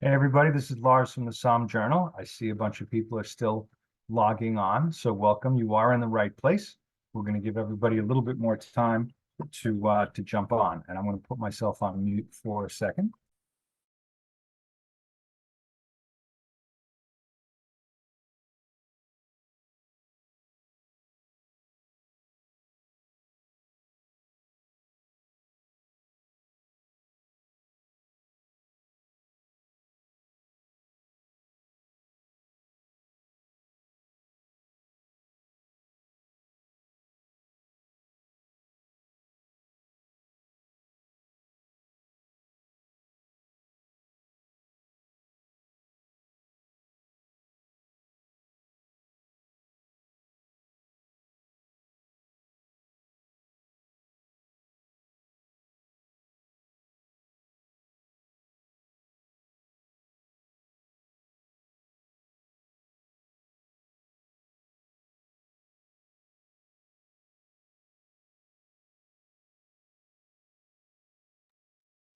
Hey everybody, this is Lars from the Somme Journal. I see a bunch of people are still logging on, so welcome. You are in the right place. We're going to give everybody a little bit more time to jump on, and I'm going to put myself on mute for a second.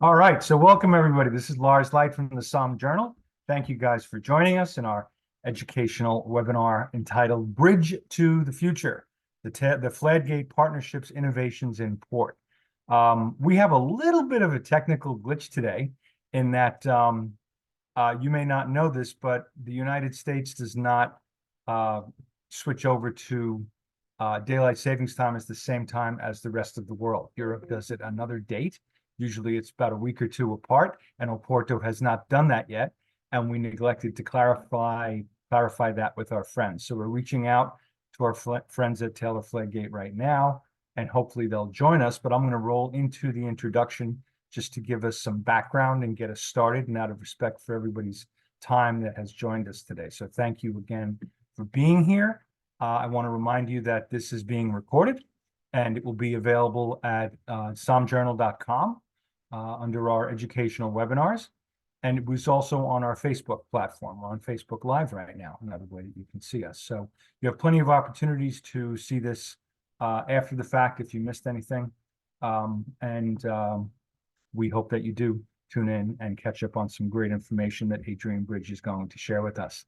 All right, so welcome everybody. This is Lars Light from the Somme Journal. Thank you guys for joining us in our educational webinar entitled Bridge to the Future, the Fladgate Partnership's Innovations in Port. We have a little bit of a technical glitch today in that you may not know this, but the United States does not switch over to daylight savings time at the same time as the rest of the world. Europe does it another date. Usually it's about a week or two apart, and Oporto has not done that yet, and we neglected to clarify that with our friends. So we're reaching out to our friends at Taylor Fladgate right now, and hopefully they'll join us. But I'm going to roll into the introduction just to give us some background and get us started, and out of respect for everybody's time that has joined us today. So thank you again for being here. I want to remind you that this is being recorded, and it will be available at sommejournal.com. Under our educational webinars, and it was also on our Facebook platform. We're on Facebook Live right now, another way that you can see us. So you have plenty of opportunities to see this after the fact if you missed anything, and we hope that you do tune in and catch up on some great information that Adrian Bridge is going to share with us.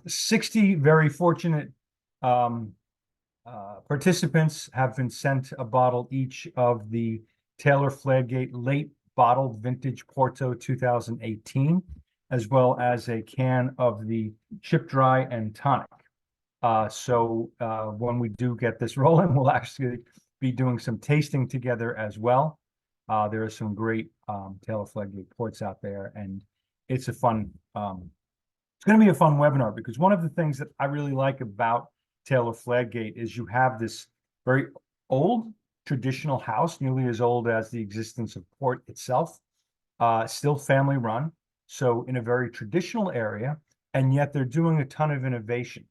60 very fortunate participants have been sent a bottle each of the Taylor Fladgate Late Bottled Vintage Porto 2018, as well as a can of the Chip Dry and Tonic. So when we do get this rolling, we'll actually be doing some tasting together as well. There are some great Taylor Fladgate ports out there, and it's a fun, it's going to be a fun webinar, because one of the things that I really like about Taylor Fladgate is you have this very old traditional house, nearly as old as the existence of port itself, still family run, so in a very traditional area, and yet they're doing a ton of innovation.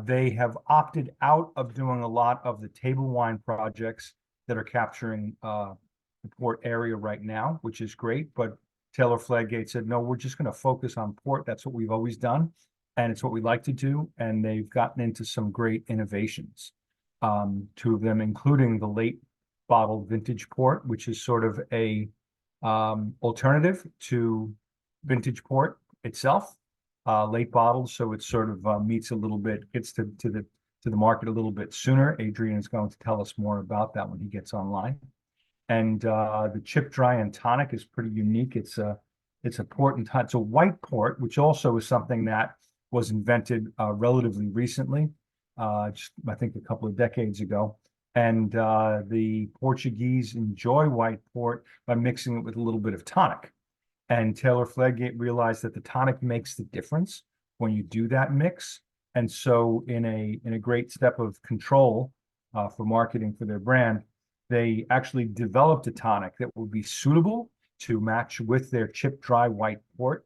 They have opted out of doing a lot of the table wine projects that are capturing the port area right now, which is great, but Taylor Fladgate said, no, we're just going to focus on port. That's what we've always done, and it's what we like to do, and they've gotten into some great innovations. Two of them, including the late bottled vintage port, which is sort of a alternative to vintage port itself, late bottled, so it sort of meets a little bit, gets to the market a little bit sooner. Adrian is going to tell us more about that when he gets online. And the Chip Dry and Tonic is pretty unique. It's a port and it's a white port, which also is something that was invented relatively recently. Just, I think, a couple of decades ago. And the Portuguese enjoy white port by mixing it with a little bit of tonic. And Taylor Fladgate realized that the tonic makes the difference when you do that mix. And so in a great step of control for marketing for their brand, they actually developed a tonic that would be suitable to match with their Chip Dry white port,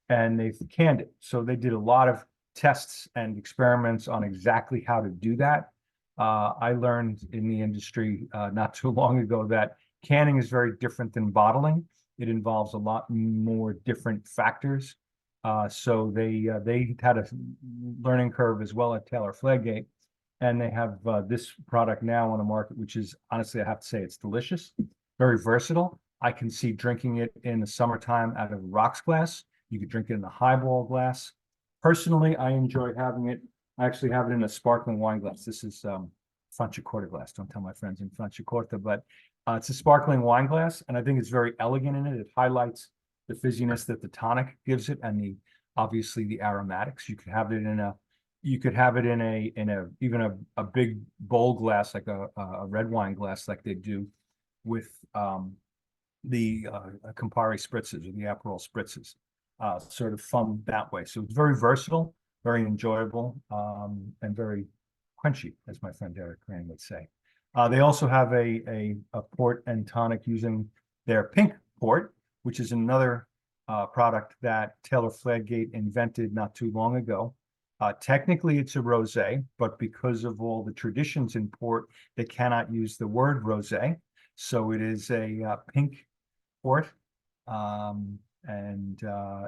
and they've canned it. So they did a lot of tests and experiments on exactly how to do that. I learned in the industry not too long ago that canning is very different than bottling. It involves a lot more different factors. So they had a learning curve as well at Taylor Fladgate, and they have this product now on the market, which is, honestly, I have to say, it's delicious, very versatile. I can see drinking it in the summertime out of a rocks glass. You could drink it in a highball glass. Personally, I enjoy having it. I actually have it in a sparkling wine glass. This is Franciacorta glass. Don't tell my friends in Franciacorta, but it's a sparkling wine glass, and I think it's very elegant in it. It highlights the fizziness that the tonic gives it, and obviously the aromatics. You could have it in a even a big bowl glass, like a red wine glass, like they do with the Campari spritzes or the Aperol spritzes, sort of fun that way. So it's very versatile, very enjoyable, and very quenchy, as my friend Eric Crane would say. They also have a port and tonic using their pink port, which is another product that Taylor Fladgate invented not too long ago. Technically, it's a rosé, but because of all the traditions in port, they cannot use the word rosé. So it is a pink port. And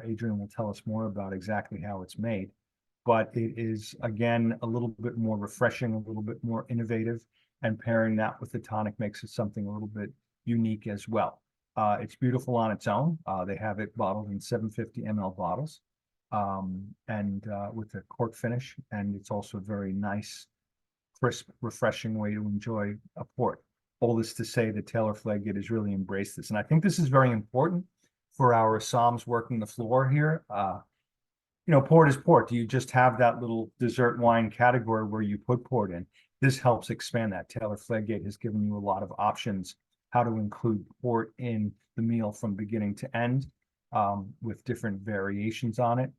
Adrian will tell us more about exactly how it's made. But it is, again, a little bit more refreshing, a little bit more innovative, and pairing that with the tonic makes it something a little bit unique as well. It's beautiful on its own. They have it bottled in 750 ml bottles, and with a cork finish, and it's also a very nice, crisp, refreshing way to enjoy a port. All this to say that Taylor Fladgate has really embraced this, and I think this is very important for our Psalms working the floor here. Port is port. Do you just have that little dessert wine category where you put port in? This helps expand that. Taylor Fladgate has given you a lot of options how to include port in the meal from beginning to end, with different variations on it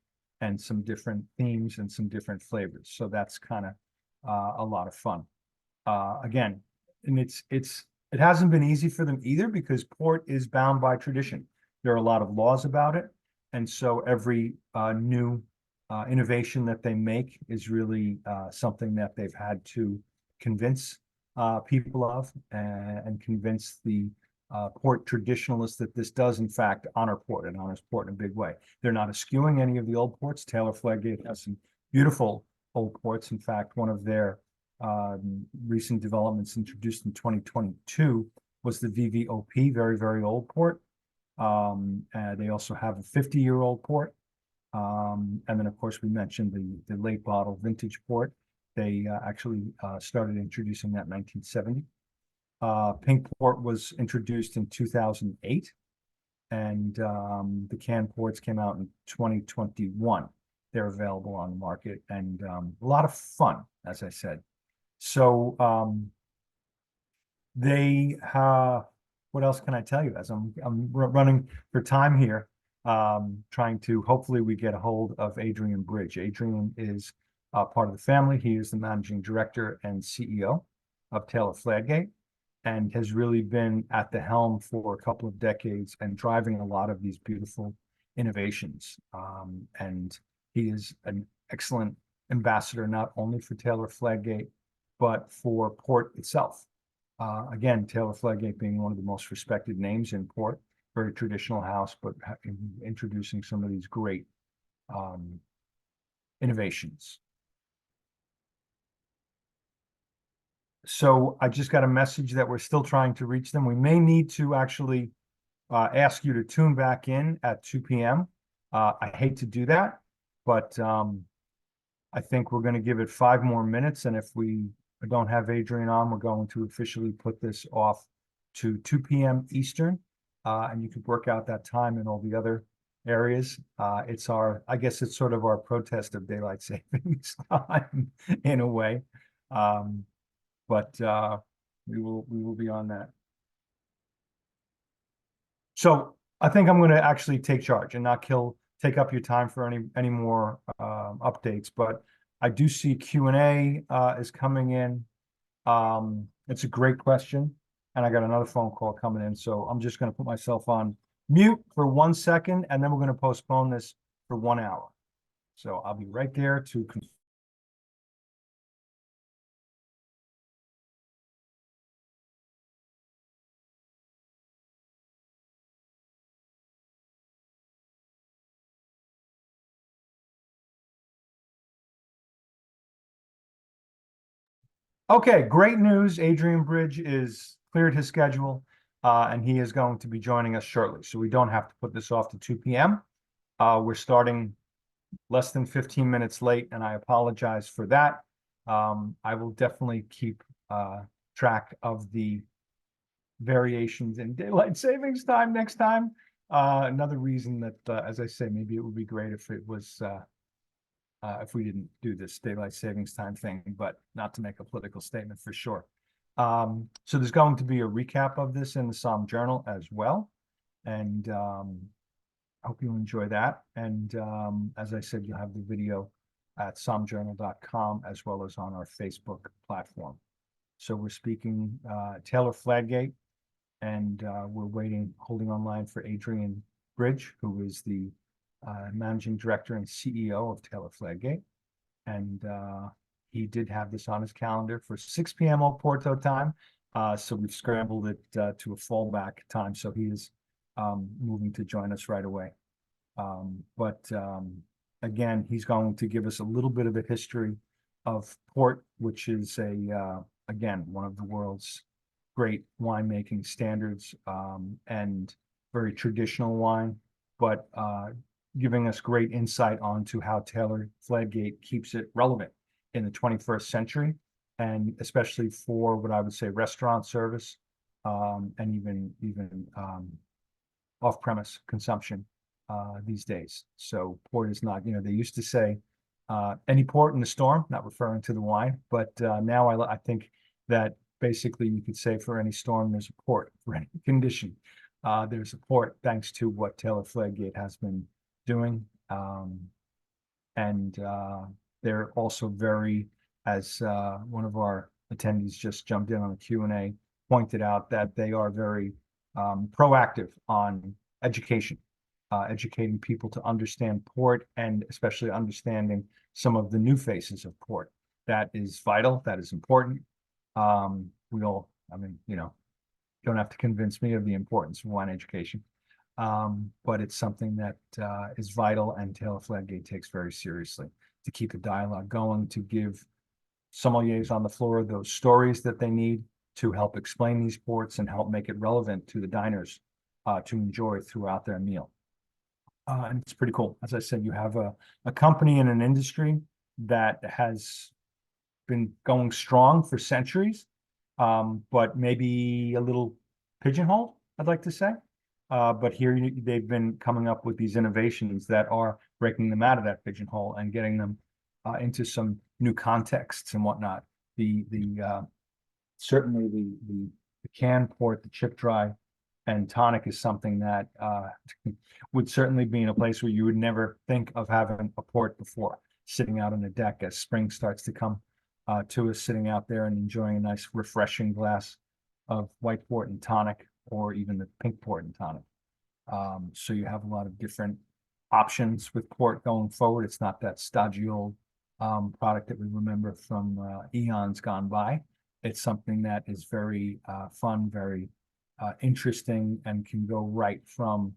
and some different themes and some different flavors. So that's kind of a lot of fun. Again, and it hasn't been easy for them either, because port is bound by tradition. There are a lot of laws about it. And so every new innovation that they make is really something that they've had to convince people of, and convince the port traditionalists that this does, in fact, honor port and honors port in a big way. They're not eschewing any of the old ports. Taylor Fladgate has some beautiful old ports. In fact, one of their recent developments introduced in 2022 was the VVOP, very, very old port. They also have a 50-year-old port. And then, of course, we mentioned the late bottle vintage port. They actually started introducing that in 1970. Pink port was introduced in 2008, and the canned ports came out in 2021. They're available on the market, and a lot of fun, as I said. So what else can I tell you? As I'm running for time here, trying to, hopefully we get a hold of Adrian Bridge. Adrian is part of the family. He is the managing director and CEO of Taylor Fladgate, and has really been at the helm for a couple of decades and driving a lot of these beautiful innovations. And he is an excellent ambassador, not only for Taylor Fladgate, but for port itself. Again, Taylor Fladgate being one of the most respected names in port, very traditional house, but introducing some of these great innovations. So I just got a message that we're still trying to reach them. We may need to actually ask you to tune back in at 2 p.m. I hate to do that, but I think we're going to give it 5 more minutes. And if we don't have Adrian on, we're going to officially put this off to 2 p.m. Eastern. And you could work out that time in all the other areas. I guess it's sort of our protest of daylight savings time in a way. But we will be on that. So I think I'm going to actually take charge and not take up your time for any more updates. But I do see Q&A is coming in. It's a great question, and I got another phone call coming in. So I'm just going to put myself on mute for 1 second, and then we're going to postpone this for 1 hour. So I'll be right there to. Okay, great news. Adrian Bridge is cleared his schedule, and he is going to be joining us shortly. So we don't have to put this off to 2 p.m. We're starting less than 15 minutes late, and I apologize for that. I will definitely keep track of the variations in daylight savings time next time. Another reason that, as I say, maybe it would be great if it was if we didn't do this daylight savings time thing, but not to make a political statement for sure. So there's going to be a recap of this in the Somme Journal as well. And I hope you'll enjoy that. And as I said, you'll have the video at somjournal.com as well as on our Facebook platform. So we're speaking Taylor Fladgate, and we're holding online for Adrian Bridge, who is the managing director and CEO of Taylor Fladgate. And he did have this on his calendar for 6 p.m. Porto time. So we've scrambled it to a fallback time. So he is moving to join us right away. Again, he's going to give us a little bit of a history of port, which is again, one of the world's great winemaking standards, and very traditional wine, but giving us great insight onto how Taylor Fladgate keeps it relevant in the 21st century, and especially for what I would say restaurant service, and even off-premise consumption these days. So port is not, they used to say any port in the storm, not referring to the wine, but now I think that basically you could say for any storm, there's a port. For any condition, there's a port, thanks to what Taylor Fladgate has been doing. And they're also very, as one of our attendees just jumped in on the Q&A, pointed out that they are very proactive on education, educating people to understand port, and especially understanding some of the new faces of port. That is vital. That is important. Don't have to convince me of the importance of wine education. But it's something that is vital, and Taylor Fladgate takes very seriously, to keep the dialogue going, to give sommeliers on the floor those stories that they need to help explain these ports and help make it relevant to the diners to enjoy throughout their meal. And it's pretty cool. As I said, you have a company in an industry that has been going strong for centuries, but maybe a little pigeonholed, I'd like to say. But here they've been coming up with these innovations that are breaking them out of that pigeonhole and getting them into some new contexts and whatnot. Certainly the can port, the chip dry, and tonic is something that would certainly be in a place where you would never think of having a port before, sitting out on a deck as spring starts to come to us, sitting out there and enjoying a nice refreshing glass of white port and tonic, or even the pink port and tonic. So you have a lot of different options with port going forward. It's not that stodgy old product that we remember from eons gone by. It's something that is very fun, very interesting, and can go right from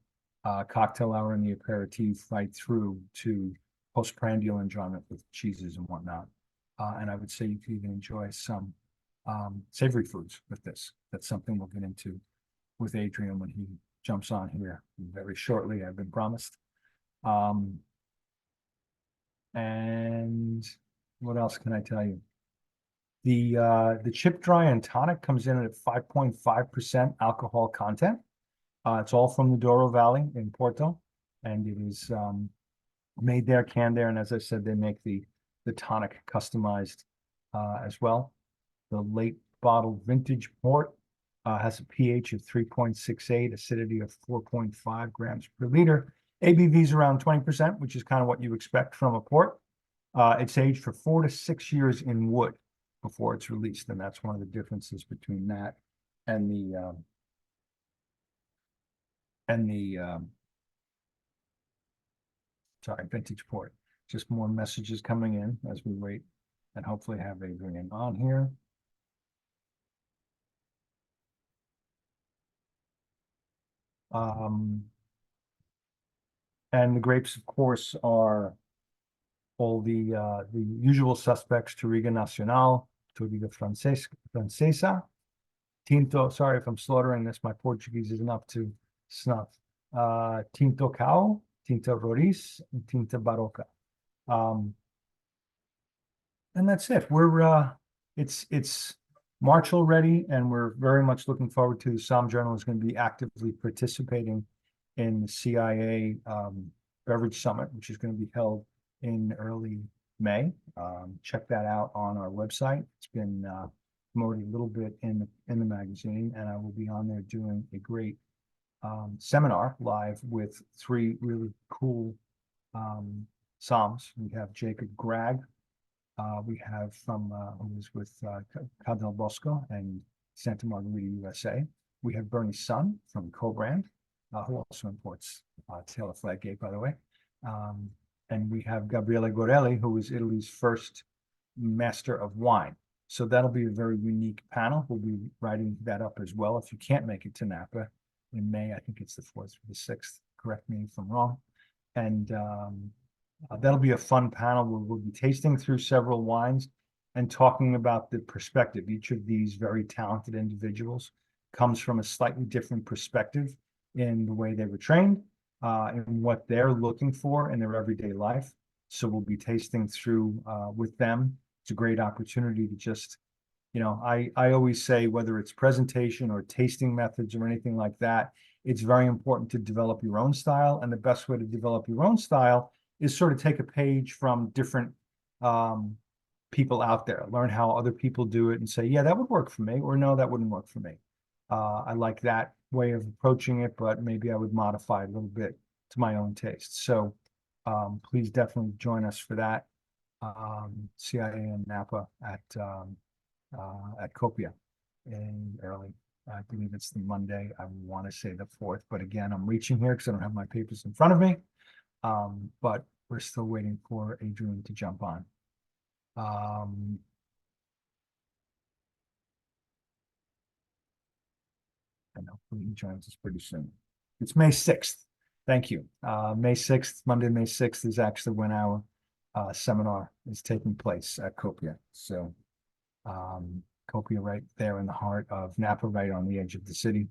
cocktail hour and the aperitif right through to postprandial enjoyment with cheeses and whatnot. And I would say you could even enjoy some savory foods with this. That's something we'll get into with Adrian when he jumps on here very shortly, I've been promised. And what else can I tell you? The chip dry and tonic comes in at 5.5% alcohol content. It's all from the Douro Valley in Porto, and it is made there, canned there, and as I said, they make the tonic customized as well. The late bottled vintage port has a pH of 3.68, acidity of 4.5 grams per liter. ABV is around 20%, which is kind of what you expect from a port. It's aged for 4 to 6 years in wood before it's released, and that's one of the differences between that and the vintage port. Just more messages coming in as we wait, and hopefully have Adrian on here. And the grapes, of course, are all the usual suspects: Touriga Nacional, Touriga Francesa, Tinto. Sorry if I'm slaughtering this. My Portuguese isn't up to snuff. Tinto Cao, tinta Roriz, and tinta Barroca. And that's it. It's March already, and we're very much looking forward to Somm Journal is going to be actively participating in the CIA Beverage Summit, which is going to be held in early May. Check that out on our website. It's been promoted a little bit in the magazine, and I will be on there doing a great seminar live with three really cool Somms. We have Jacob Gragg. We have from who was with Cardinal Bosco and Santa Margarita, USA. We have Bernie Sun from Co-Brand, who also imports Taylor Fladgate, by the way. And we have Gabriele Gorelli, who is Italy's first master of wine. So that'll be a very unique panel. We'll be writing that up as well. If you can't make it to Napa in May, I think it's the 4th or the 6th. Correct me if I'm wrong. And that'll be a fun panel where we'll be tasting through several wines and talking about the perspective. Each of these very talented individuals comes from a slightly different perspective in the way they were trained, and what they're looking for in their everyday life. So we'll be tasting through with them. It's a great opportunity to just, I always say, whether it's presentation or tasting methods or anything like that, it's very important to develop your own style. And the best way to develop your own style is sort of take a page from different people out there, learn how other people do it and say, yeah, that would work for me, or no, that wouldn't work for me. I like that way of approaching it, but maybe I would modify it a little bit to my own taste. So please definitely join us for that. CIA and Napa at Copia in early. I believe it's the Monday. I want to say the 4th, but again, I'm reaching here because I don't have my papers in front of me. But we're still waiting for Adrian to jump on. And hopefully he joins us pretty soon. It's May 6th. Thank you. May 6th, Monday, May 6th is actually when our seminar is taking place at Copia. So Copia right there in the heart of Napa, right on the edge of the city,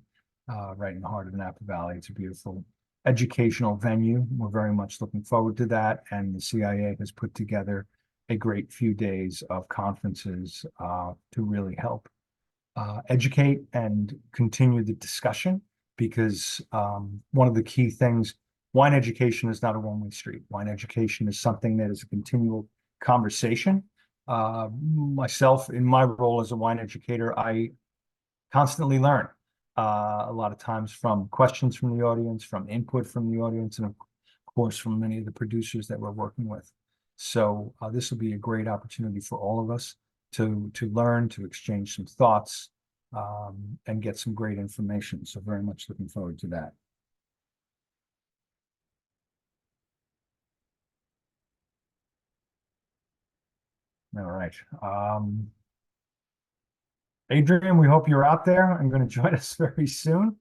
right in the heart of the Napa Valley. It's a beautiful educational venue. We're very much looking forward to that. And the CIA has put together a great few days of conferences to really help educate and continue the discussion, because one of the key things, wine education is not a one-way street. Wine education is something that is a continual conversation. Myself, in my role as a wine educator, I constantly learn a lot of times from questions from the audience, from input from the audience, and of course from many of the producers that we're working with. So this will be a great opportunity for all of us to learn, to exchange some thoughts, and get some great information. So very much looking forward to that. All right. Adrian, we hope you're out there and going to join us very soon.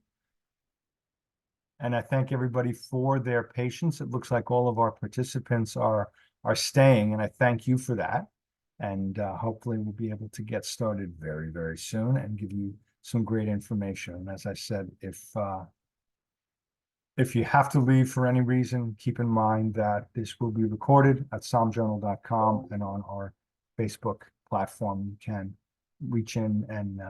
And I thank everybody for their patience. It looks like all of our participants are staying, and I thank you for that. And hopefully we'll be able to get started very, very soon and give you some great information. And as I said, if you have to leave for any reason, keep in mind that this will be recorded at sommjournal.com and on our Facebook platform. You can reach in and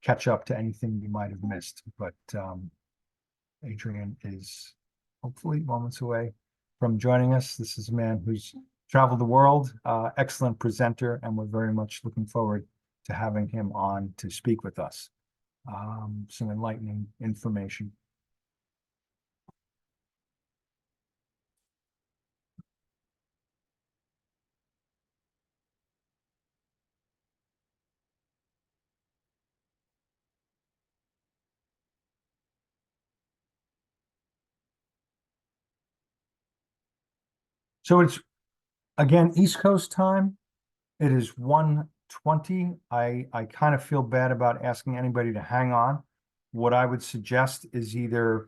catch up to anything you might have missed. But Adrian is hopefully moments away from joining us. This is a man who's traveled the world, excellent presenter, and we're very much looking forward to having him on to speak with us. Some enlightening information. So it's, again, East Coast time. It is 1:20. I kind of feel bad about asking anybody to hang on. What I would suggest is either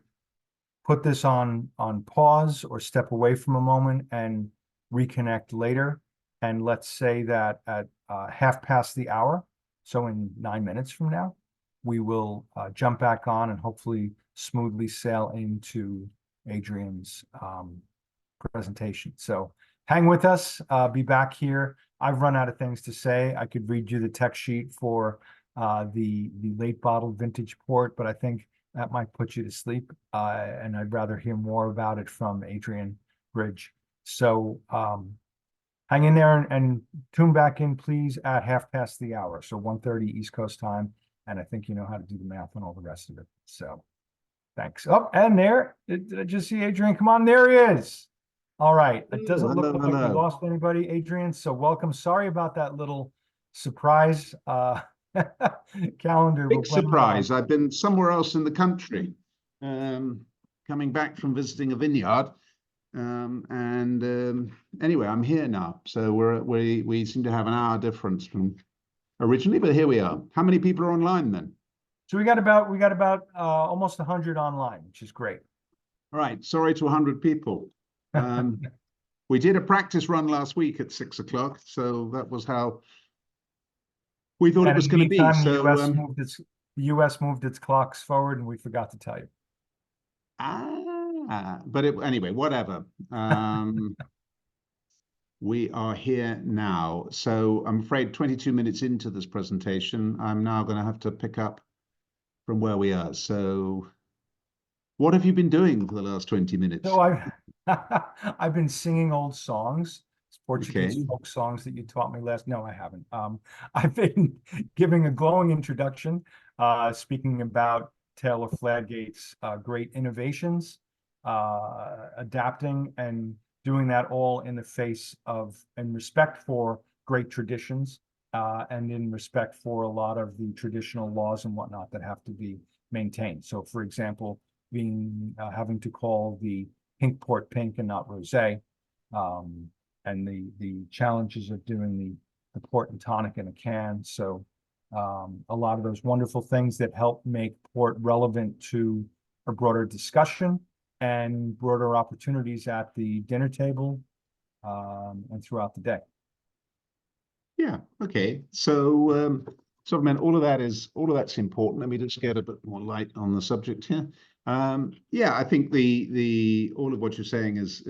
put this on pause or step away from a moment and reconnect later. And let's say that at half past the hour, so in 9 minutes from now, we will jump back on and hopefully smoothly sail into Adrian's presentation. So hang with us. Be back here. I've run out of things to say. I could read you the text sheet for the late bottled vintage port, but I think that might put you to sleep. And I'd rather hear more about it from Adrian Bridge. So hang in there and tune back in, please, at 1:30. So 1:30 East Coast time. And I think you know how to do the math and all the rest of it. So thanks. Oh, and there, did I just see Adrian? Come on, there he is. All right. It doesn't look like we lost anybody, Adrian. So welcome. Sorry about that little surprise calendar. Big surprise. I've been somewhere else in the country, coming back from visiting a vineyard. Anyway, I'm here now. So we seem to have an hour difference from originally, but here we are. How many people are online then? So we got about almost 100 online, which is great. All right. Sorry to 100 people. We did a practice run last week at 6 o'clock, so that was how we thought it was going to be. So the US moved its clocks forward, and we forgot to tell you. But anyway, whatever. We are here now. So I'm afraid 22 minutes into this presentation, I'm now going to have to pick up from where we are. So what have you been doing for the last 20 minutes? So I've been singing old songs, Portuguese folk songs that you taught me last. No, I haven't. I've been giving a glowing introduction, speaking about Taylor Fladgate's great innovations, adapting and doing that all in the face of and respect for great traditions, and in respect for a lot of the traditional laws and whatnot that have to be maintained. So, for example, having to call the pink port pink and not rosé, and the challenges of doing the port and tonic in a can. So a lot of those wonderful things that help make port relevant to a broader discussion and broader opportunities at the dinner table, and throughout the day. Yeah. Okay. So, so man, all of that's important. Let me just get a bit more light on the subject here. Yeah, I think the all of what you're saying is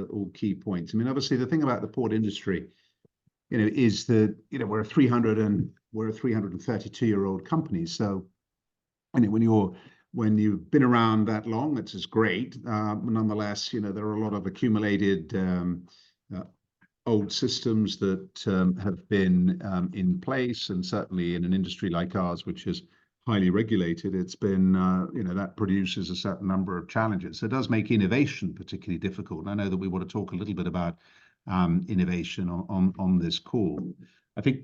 all key points. I mean, obviously, the thing about the port industry, is that we're a 332-year-old company. So, when you've been around that long, it's just great. Nonetheless, there are a lot of accumulated old systems that have been in place, and certainly in an industry like ours, which is highly regulated, it's been that produces a certain number of challenges. So it does make innovation particularly difficult. And I know that we want to talk a little bit about innovation on this call. I think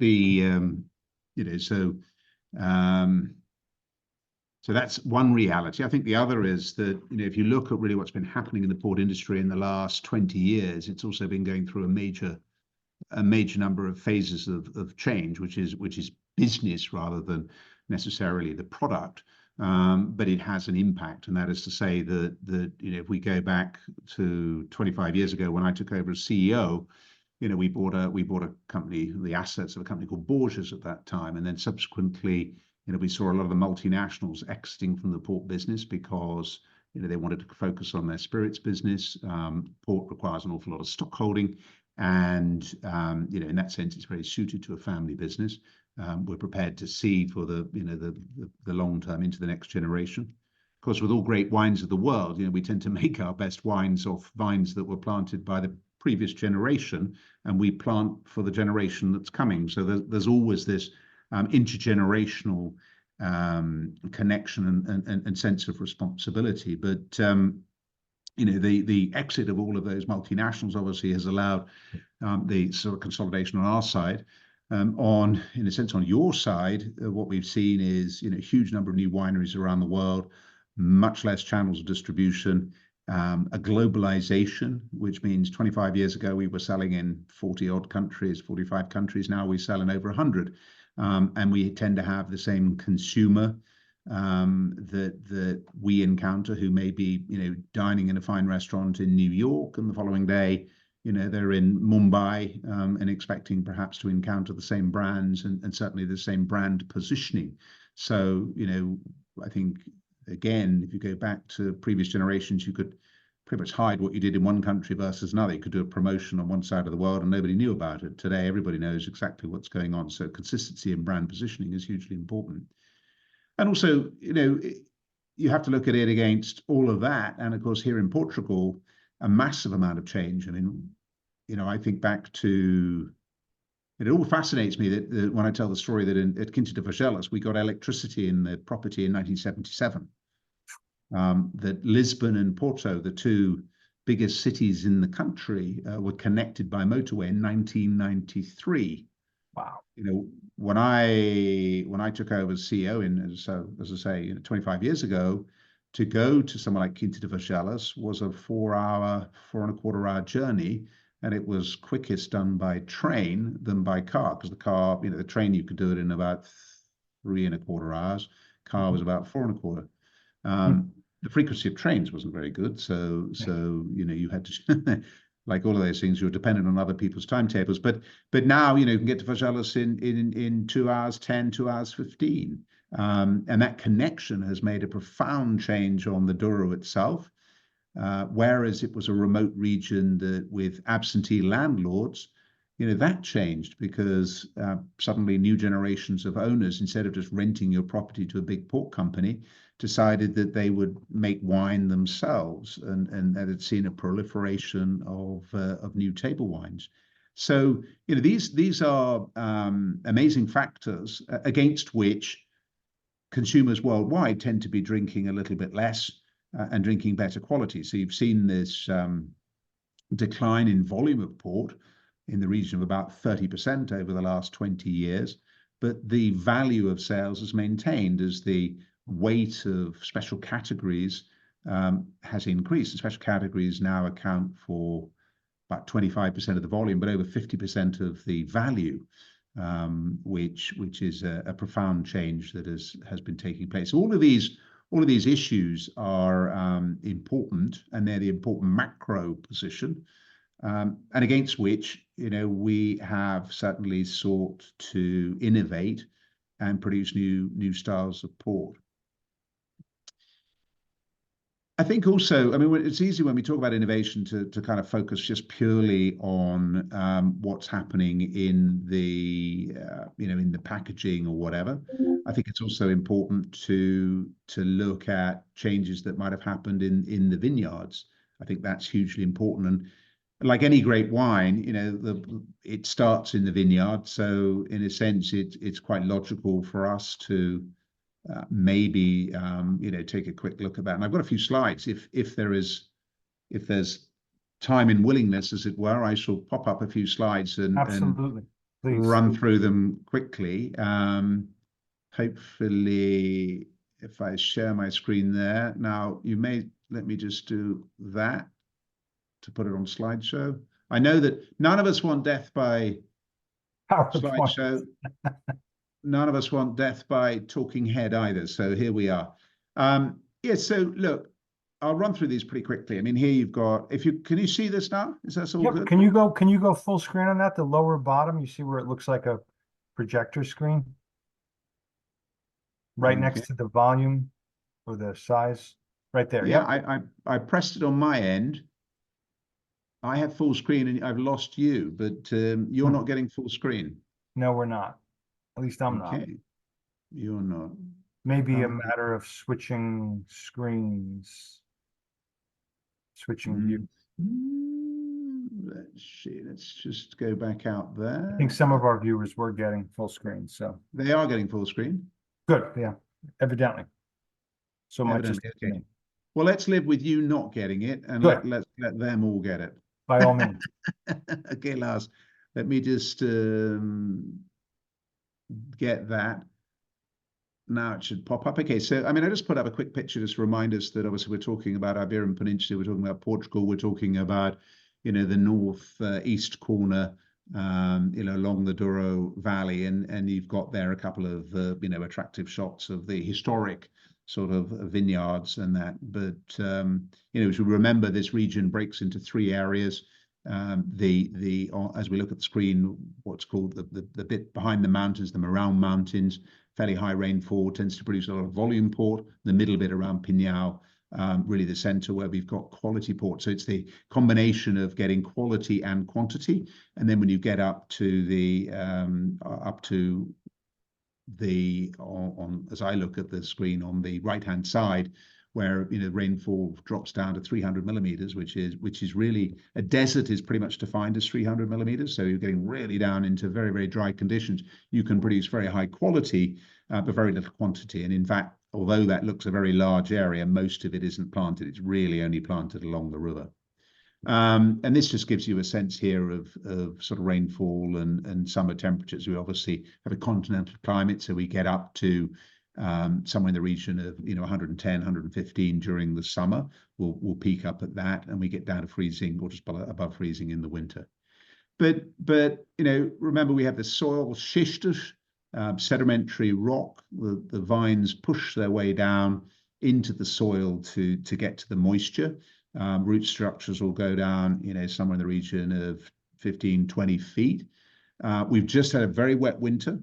so that's one reality. I think the other is that, if you look at really what's been happening in the port industry in the last 20 years, it's also been going through a major number of phases of change, which is business rather than necessarily the product. But it has an impact, and that is to say that if we go back to 25 years ago when I took over as CEO, we bought a company, the assets of a company called Borges at that time, and then subsequently we saw a lot of the multinationals exiting from the port business because they wanted to focus on their spirits business. Port requires an awful lot of stock holding, and in that sense, it's very suited to a family business. We're prepared to see for the long term into the next generation. Of course, with all great wines of the world, we tend to make our best wines off vines that were planted by the previous generation, and we plant for the generation that's coming. So there's always this intergenerational connection and sense of responsibility. But the exit of all of those multinationals obviously has allowed the sort of consolidation on our side. In a sense, on your side, what we've seen is a huge number of new wineries around the world, much less channels of distribution, a globalization, which means 25 years ago we were selling in 40 odd countries, 45 countries. Now we sell in over 100. And we tend to have the same consumer that we encounter, who may be dining in a fine restaurant in New York, and the following day they're in Mumbai, and expecting perhaps to encounter the same brands and certainly the same brand positioning. So I think, again, if you go back to previous generations, you could pretty much hide what you did in one country versus another. You could do a promotion on one side of the world and nobody knew about it. Today, everybody knows exactly what's going on. So consistency in brand positioning is hugely important. And also, you have to look at it against all of that. And of course, here in Portugal, a massive amount of change. I mean, I think back to, it all fascinates me that when I tell the story that at Quinta de Vagelas, we got electricity in the property in 1977. That Lisbon and Porto, the two biggest cities in the country, were connected by motorway in 1993. Wow. When I took over as CEO as I say, 25 years ago, to go to somewhere like Quinta de Vagelas was a 4.25 hour journey, and it was quickest done by train than by car, because the train you could do it in about 3.25 hours. Car was about 4.25. The frequency of trains wasn't very good, so you had to like all of those things, you're dependent on other people's timetables. But now you can get to Vagelas in 2 hours 10, 2 hours 15, and that connection has made a profound change on the Douro itself. Whereas it was a remote region that with absentee landlords, that changed because suddenly new generations of owners, instead of just renting your property to a big port company, decided that they would make wine themselves, and that had seen a proliferation of new table wines. So these are amazing factors against which consumers worldwide tend to be drinking a little bit less and drinking better quality. So you've seen this decline in volume of port in the region of about 30% over the last 20 years, but the value of sales is maintained as the weight of special categories has increased. The special categories now account for about 25% of the volume, but over 50% of the value, which is a profound change that has been taking place. So all of these issues are important, and they're the important macro position, and against which we have certainly sought to innovate and produce new styles of port. I think also, it's easy when we talk about innovation to kind of focus just purely on what's happening in the packaging or whatever. I think it's also important to look at changes that might have happened in the vineyards. I think that's hugely important. And like any great wine, it starts in the vineyard. So in a sense, it's quite logical for us to maybe take a quick look at that. And I've got a few slides. If there's time and willingness, as it were, I shall pop up a few slides and Absolutely. Please. Run through them quickly. Hopefully, if I share my screen there. Now, you may let me just do that to put it on slideshow. I know that none of us want death by slideshow. None of us want death by talking head either. So here we are. So look, I'll run through these pretty quickly. Here you've got, can you see this now? Is that all good? Can you go full screen on that? The lower bottom, you see where it looks like a projector screen? Right next to the volume or the size, right there. Yeah, I pressed it on my end. I have full screen and I've lost you, but you're not getting full screen. No, we're not. At least I'm not. You're not. Maybe a matter of switching screens, switching view. Let's see. Let's just go back out there. I think some of our viewers were getting full screen, so they are getting full screen. Good, yeah, evidently. So much as okay. Well, let's live with you not getting it, and let's let them all get it. By all means. Okay, Lars. Let me just get that. Now it should pop up. Okay, so I just put up a quick picture just to remind us that obviously we're talking about Iberian Peninsula, we're talking about Portugal, we're talking about the north east corner along the Douro Valley, and you've got there a couple of attractive shots of the historic sort of vineyards and that. But as we remember, this region breaks into three areas. As we look at the screen, what's called the bit behind the mountains, the Marão Mountains, fairly high rainfall, tends to produce a lot of volume port. The middle bit around Pinhal really the center where we've got quality port. So it's the combination of getting quality and quantity. And then when you get up to the as I look at the screen on the right-hand side, where rainfall drops down to 300 millimeters, which is really, a desert is pretty much defined as 300 millimeters. So you're getting really down into very, very dry conditions. You can produce very high quality, but very little quantity. And in fact, although that looks a very large area, most of it isn't planted. It's really only planted along the river. And this just gives you a sense here of sort of rainfall and summer temperatures. We obviously have a continental climate, so we get up to somewhere in the region of 110, 115 during the summer. We'll peak up at that, and we get down to freezing or just above freezing in the winter. But remember, we have the soil schistous, sedimentary rock. The vines push their way down into the soil to get to the moisture. Root structures will go down, somewhere in the region of 15, 20 feet. We've just had a very wet winter.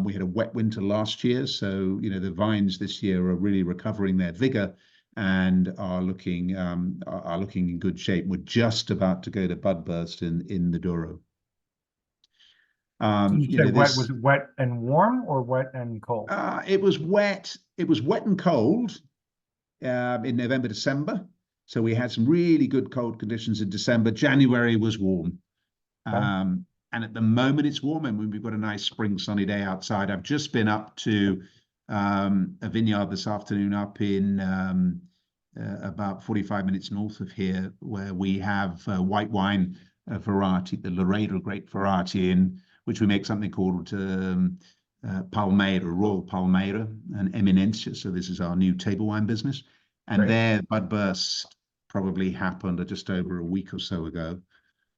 We had a wet winter last year, so the vines this year are really recovering their vigor and are looking in good shape. We're just about to go to bud burst in the Douro. You said wet. Was it wet and warm or wet and cold? It was wet. It was wet and cold in November, December. So we had some really good cold conditions in December. January was warm. Okay. And at the moment it's warm, and we've got a nice spring sunny day outside. I've just been up to a vineyard this afternoon up in about 45 minutes north of here, where we have white wine variety, the Laredo grape variety, in which we make something called Palmeira, Royal Palmeira, and Eminência. So this is our new table wine business. And Great. their bud burst probably happened just over a week or so ago.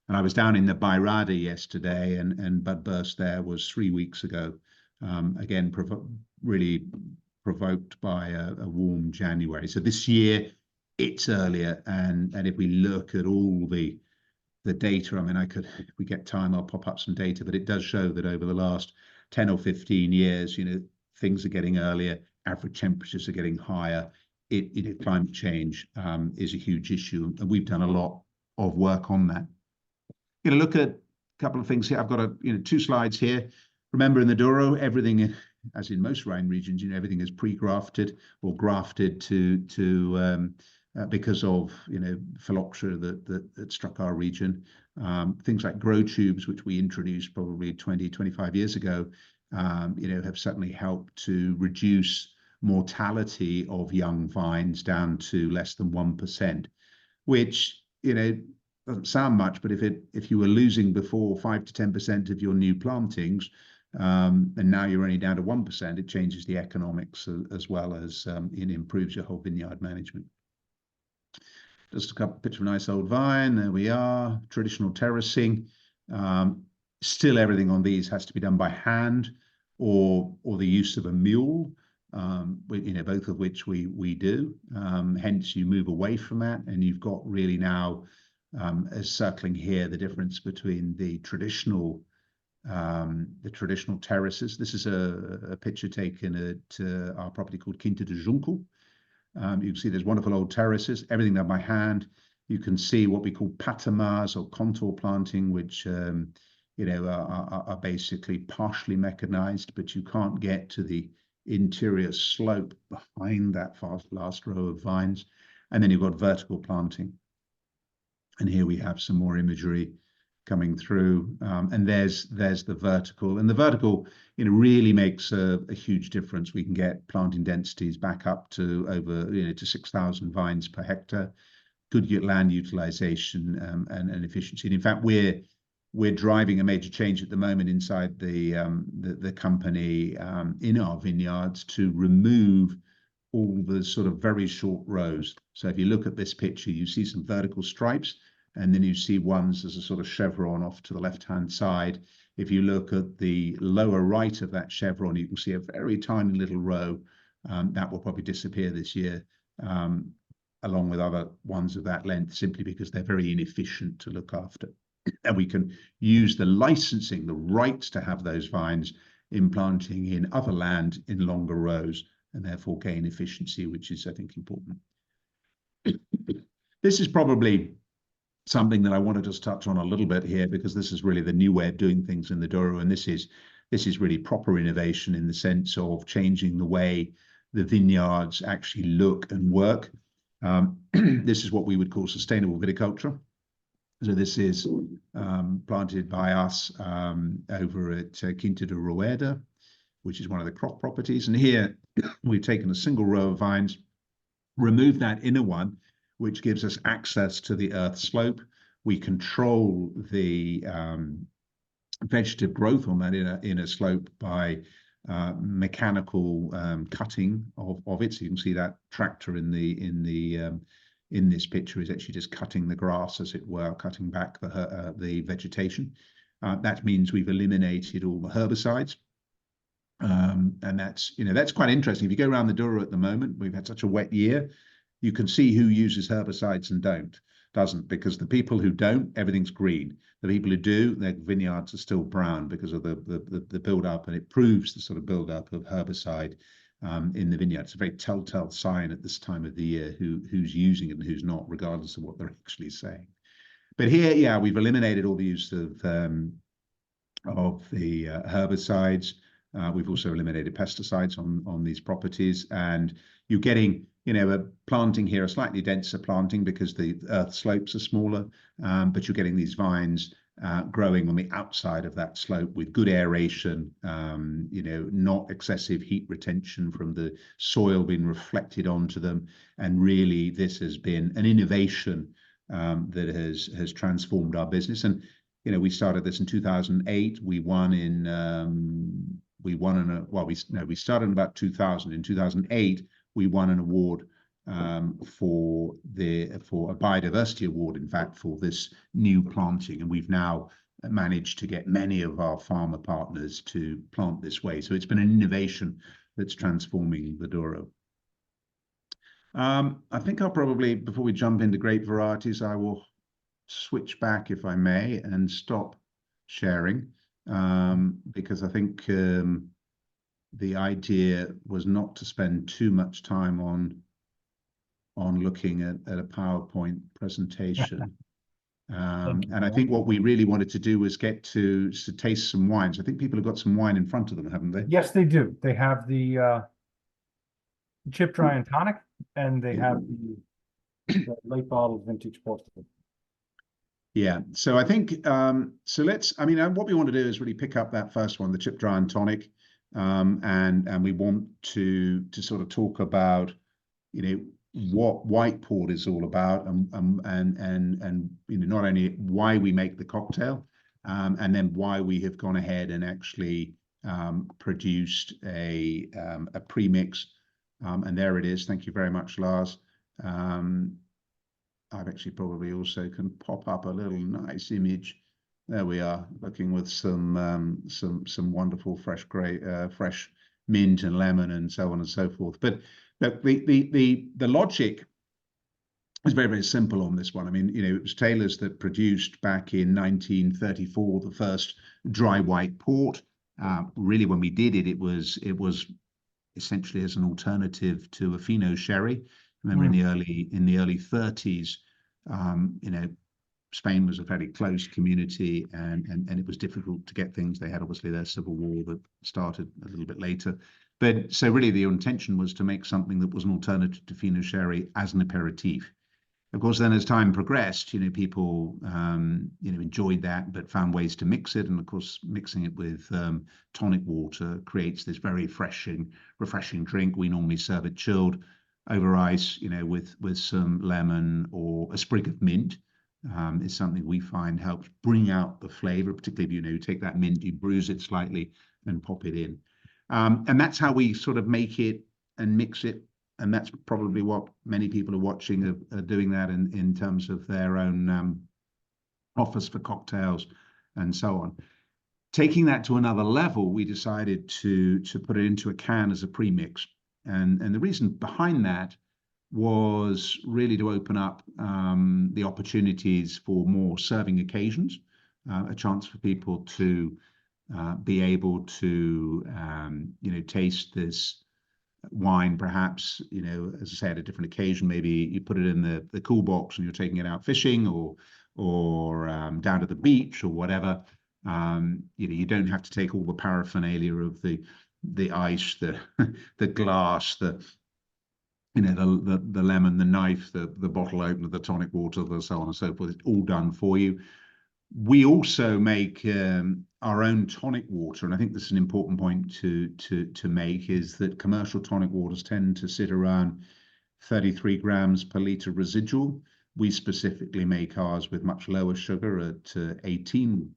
And I was down in the Bairrada yesterday, and bud burst there was 3 weeks ago. Again, really provoked by a warm January. So this year it's earlier, and if we look at all the data, I mean, if we get time, I'll pop up some data, but it does show that over the last 10 or 15 years, things are getting earlier, average temperatures are getting higher. Climate change is a huge issue, and we've done a lot of work on that. Look at a couple of things here. I've got 2 slides here. Remember, in the Douro, everything, as in most Rhine regions, everything is pre-grafted or grafted because of phylloxera that struck our region. Things like grow tubes, which we introduced probably 20, 25 years ago, have certainly helped to reduce mortality of young vines down to less than 1%, which doesn't sound much, but if you were losing before 5 to 10% of your new plantings, and now you're only down to 1%, it changes the economics as well as it improves your whole vineyard management. Just a picture of a nice old vine. There we are. Traditional terracing. Still, everything on these has to be done by hand or the use of a mule. Both of which we do. Hence, you move away from that, and you've got really now, as circling here, the difference between the traditional terraces. This is a picture taken at our property called Quinta de Junco. You can see there's wonderful old terraces, everything done by hand. You can see what we call patamars or contour planting, which are basically partially mechanized, but you can't get to the interior slope behind that last row of vines. And then you've got vertical planting. And here we have some more imagery coming through. And there's the vertical. And the vertical really makes a huge difference. We can get planting densities back up to over to 6,000 vines per hectare. Good land utilization and efficiency. And in fact, we're driving a major change at the moment inside the company in our vineyards to remove all the sort of very short rows. So if you look at this picture, you see some vertical stripes, and then you see ones as a sort of chevron off to the left-hand side. If you look at the lower right of that chevron, you can see a very tiny little row that will probably disappear this year, along with other ones of that length, simply because they're very inefficient to look after. And we can use the licensing, the rights to have those vines in planting in other land in longer rows, and therefore gain efficiency, which is, I think, important. This is probably something that I want to just touch on a little bit here, because this is really the new way of doing things in the Douro, and this is really proper innovation in the sense of changing the way the vineyards actually look and work. This is what we would call sustainable viticulture. So this is planted by us over at Quinta de Rueda, which is one of the crop properties. And here we've taken a single row of vines, removed that inner one, which gives us access to the earth slope. We control the vegetative growth on that inner slope by mechanical cutting of it. So you can see that tractor in this picture is actually just cutting the grass, as it were, cutting back the vegetation. That means we've eliminated all the herbicides. And that's quite interesting. If you go around the Douro at the moment, we've had such a wet year, you can see who uses herbicides and doesn't, because the people who don't, everything's green. The people who do, their vineyards are still brown because of the build-up, and it proves the sort of build-up of herbicide in the vineyard. It's a very telltale sign at this time of the year who's using it and who's not, regardless of what they're actually saying. But here, yeah, we've eliminated all the use of the herbicides. We've also eliminated pesticides on these properties, and you're getting, a planting here, a slightly denser planting because the earth slopes are smaller, but you're getting these vines growing on the outside of that slope with good aeration, not excessive heat retention from the soil being reflected onto them. And really, this has been an innovation that has transformed our business. And we started this in 2008. We started in about 2000. In 2008, we won an award for a biodiversity award, in fact, for this new planting. And we've now managed to get many of our farmer partners to plant this way. So it's been an innovation that's transforming the Douro. I think I'll probably, before we jump into grape varieties, I will switch back, if I may, and stop sharing, because I think the idea was not to spend too much time on looking at a PowerPoint presentation. And I think what we really wanted to do was get to taste some wines. I think people have got some wine in front of them, haven't they? Yes, they do. They have the chip, dry, and tonic, and they have the late bottled vintage portrait. Yeah, so I think so. What we want to do is really pick up that first one, the chip, dry, and tonic, and we want to sort of talk about what white port is all about, and not only why we make the cocktail, and then why we have gone ahead and actually produced a premix, and there it is. Thank you very much, Lars. I've actually probably also can pop up a little nice image. There we are, looking with some wonderful fresh mint and lemon and so on and so forth. But the logic is very, very simple on this one. I mean, it was Taylor's that produced back in 1934 the first dry white port. Really, when we did it, it was essentially as an alternative to a Fino sherry. Remember, in the early 30s, Spain was a very closed community, and it was difficult to get things. They had obviously their civil war that started a little bit later. But so really the intention was to make something that was an alternative to Fino sherry as an aperitif. Of course, then as time progressed, people enjoyed that, but found ways to mix it. And of course, mixing it with tonic water creates this very refreshing drink. We normally serve it chilled over ice, with some lemon or a sprig of mint. Is something we find helps bring out the flavor, particularly if you take that mint, you bruise it slightly and pop it in. And that's how we sort of make it and mix it. And that's probably what many people are watching are doing that in terms of their own offers for cocktails and so on. Taking that to another level, we decided to put it into a can as a premix. And the reason behind that was really to open up the opportunities for more serving occasions, a chance for people to be able to taste this wine, perhaps, you know, as I say, at a different occasion, maybe you put it in the cool box and you're taking it out fishing or down to the beach or whatever. You know, you don't have to take all the paraphernalia of the ice, the the glass, the you know the lemon, the knife, the bottle opener, the tonic water, the so on and so forth. It's all done for you. We also make our own tonic water, and I think this is an important point to make, is that commercial tonic waters tend to sit around 33 grams per litre residual. We specifically make ours with much lower sugar at 18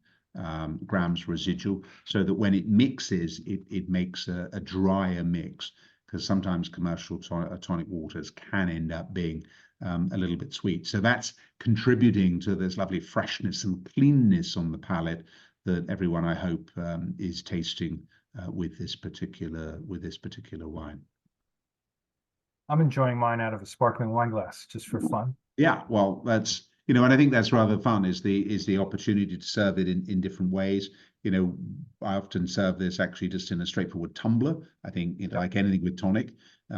grams residual, so that when it mixes, it makes a drier mix, because sometimes commercial tonic waters can end up being a little bit sweet. So that's contributing to this lovely freshness and cleanness on the palate that everyone, I hope, is tasting with this particular wine. I'm enjoying mine out of a sparkling wine glass just for fun. Yeah, well, that's, you know, and I think that's rather fun, is the opportunity to serve it in different ways. You know, I often serve this actually just in a straightforward tumbler. I think, you know, like anything with tonic,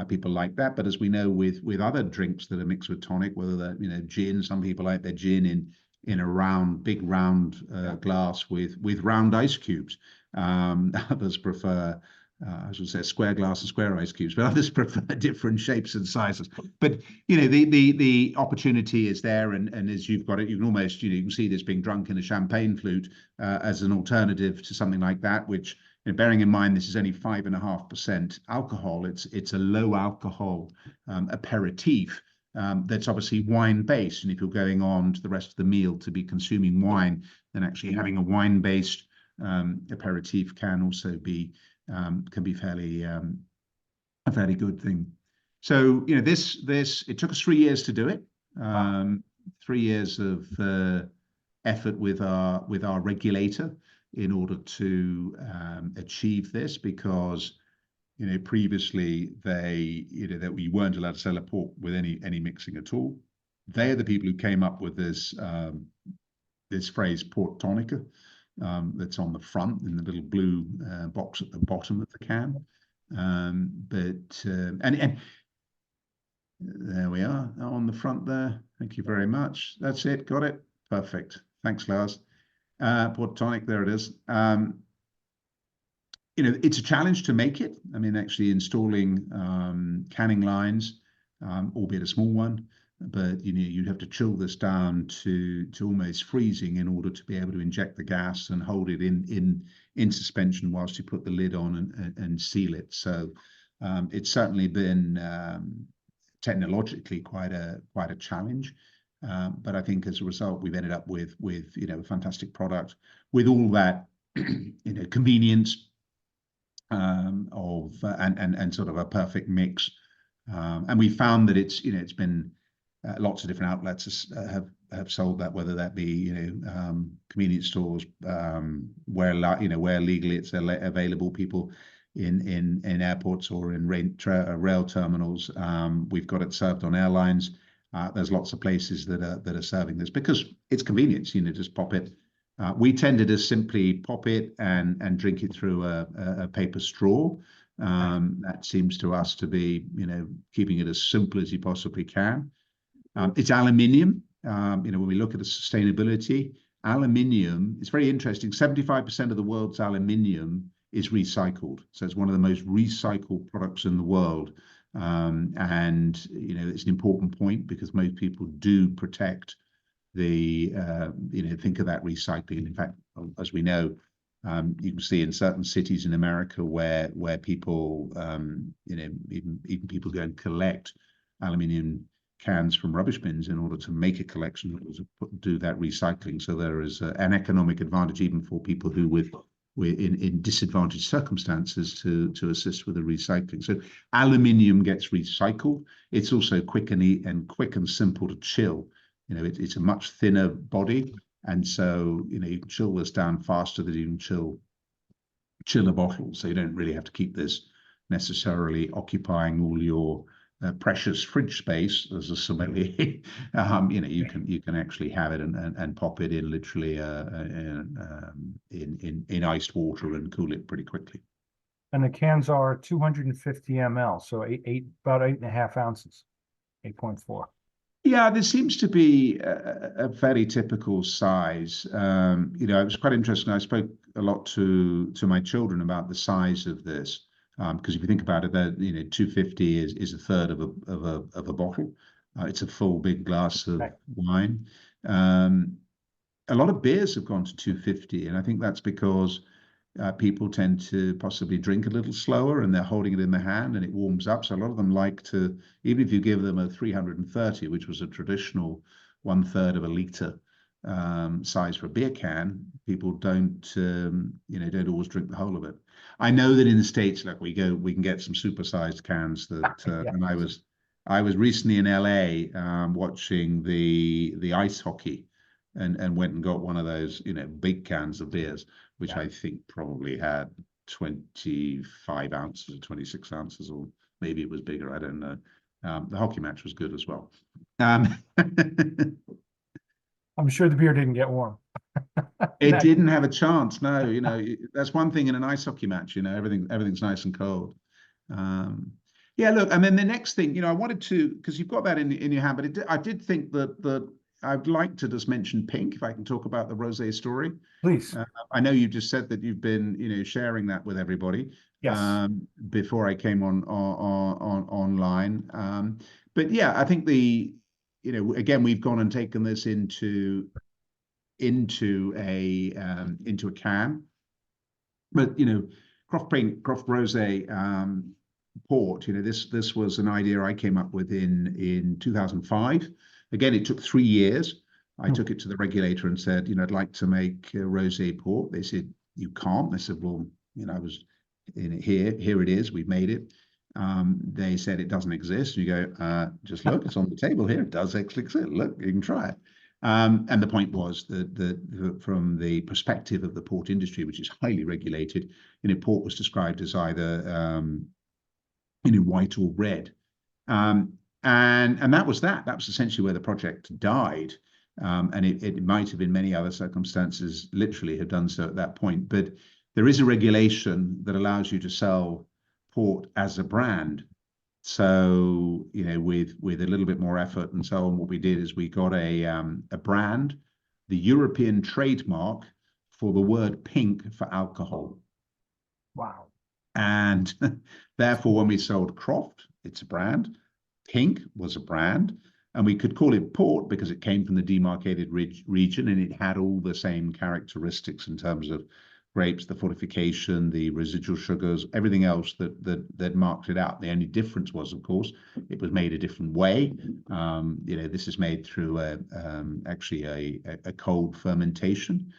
people like that. But as we know, with other drinks that are mixed with tonic, whether they're, you know, gin, some people like their gin in a round, big round glass with round ice cubes. Others prefer, I should say, square glass and square ice cubes, but others prefer different shapes and sizes. But you know, the opportunity is there, and as you've got it, you can almost, you know, you can see this being drunk in a champagne flute as an alternative to something like that. Which, you know, bearing in mind this is only 5.5% alcohol, it's a low alcohol aperitif. That's obviously wine based, and if you're going on to the rest of the meal to be consuming wine, then actually having a wine based aperitif can also be can be fairly a fairly good thing. So, you know, this it took us 3 years to do it. 3 years of effort with our regulator in order to achieve this, because, you know, previously that we weren't allowed to sell a port with any mixing at all. They are the people who came up with this this phrase port tonica. That's on the front in the little blue box at the bottom of the can. And there we are on the front there. Thank you very much. That's it. Got it. Perfect. Thanks, Lars. Port tonic. There it is. You know, it's a challenge to make it. I mean, actually installing canning lines, albeit a small one. But you know, you'd have to chill this down to almost freezing in order to be able to inject the gas and hold it in suspension whilst you put the lid on and seal it. So it's certainly been technologically quite a challenge. But I think as a result, we've ended up with you know, a fantastic product with all that you know, convenience of and sort of a perfect mix. And we found that it's, you know, it's been lots of different outlets have sold that, whether that be, you know, convenience stores, where legally it's available, people in airports or in rail terminals. We've got it served on airlines. There's lots of places that are serving this because it's convenience. You know, just pop it. We tend to just simply pop it and drink it through a paper straw. That seems to us to be, you know, keeping it as simple as you possibly can. It's aluminium. You know, when we look at the sustainability, aluminium, it's very interesting. 75% of the world's aluminium is recycled. So it's one of the most recycled products in the world. And, you know, it's an important point because most people do protect the, you know, think of that recycling. In fact, as we know, you can see in certain cities in America where people, you know, even people go and collect aluminium cans from rubbish bins in order to make a collection, do that recycling. So there is an economic advantage even for people who we're in disadvantaged circumstances to assist with the recycling. So aluminium gets recycled. It's also quick and simple to chill. You know, it's a much thinner body, and so, you know, you can chill this down faster than you can chill a bottle. So you don't really have to keep this necessarily occupying all your precious fridge space as a sommelier. You know, you can actually have it and pop it in literally in iced water and cool it pretty quickly. And the cans are 250 ml, so about 8.5 ounces, 8.4. Yeah, there seems to be a fairly typical size. You know, it was quite interesting. I spoke a lot to my children about the size of this, because if you think about it, that 250 is a third of a bottle. It's a full big glass of Right. wine. Um, a lot of beers have gone to 250, and I think that's because people tend to possibly drink a little slower and they're holding it in their hand and it warms up. So a lot of them like to, even if you give them a 330, which was a traditional 1/3 of a liter size for a beer can, people don't always drink the whole of it. I know that in the States, like we can get some supersized cans that, Yeah. and I was recently in LA watching the ice hockey and went and got one of those, big cans of beers, which Yeah. I think probably had 25 ounces or 26 ounces, or maybe it was bigger. I don't know. The hockey match was good as well. I'm sure the beer didn't get warm. It didn't have a chance. No, that's one thing in an ice hockey match. Everything's nice and cold. Yeah, look, and then the next thing, I wanted to, because you've got that in your hand, but I did think that I'd like to just mention pink, if I can talk about the rosé story. Please. I know you just said that you've been, sharing that with everybody Yes. before I came on online. But yeah, I think again, we've gone and taken this into a can. But Croft Rosé port. This was an idea I came up with in 2005. Again, it took 3 years. I took it to the regulator and said, I'd like to make a rosé port. They said, you can't. They said, well, I was in it here. Here it is. We've made it. They said it doesn't exist. You go, just look, it's on the table here. It does actually exist. Look, you can try it. And the point was that from the perspective of the port industry, which is highly regulated, port was described as either white or red. And that was that. That was essentially where the project died. And it might have in many other circumstances literally have done so at that point. But there is a regulation that allows you to sell port as a brand. So, with a little bit more effort and so on, what we did is we got a brand, the European trademark for the word pink for alcohol. Wow. And therefore, when we sold Croft, it's a brand. Pink was a brand. And we could call it port because it came from the demarcated region and it had all the same characteristics in terms of grapes, the fortification, the residual sugars, everything else that marked it out. The only difference was, of course, it was made a different way. This is made through actually a cold fermentation.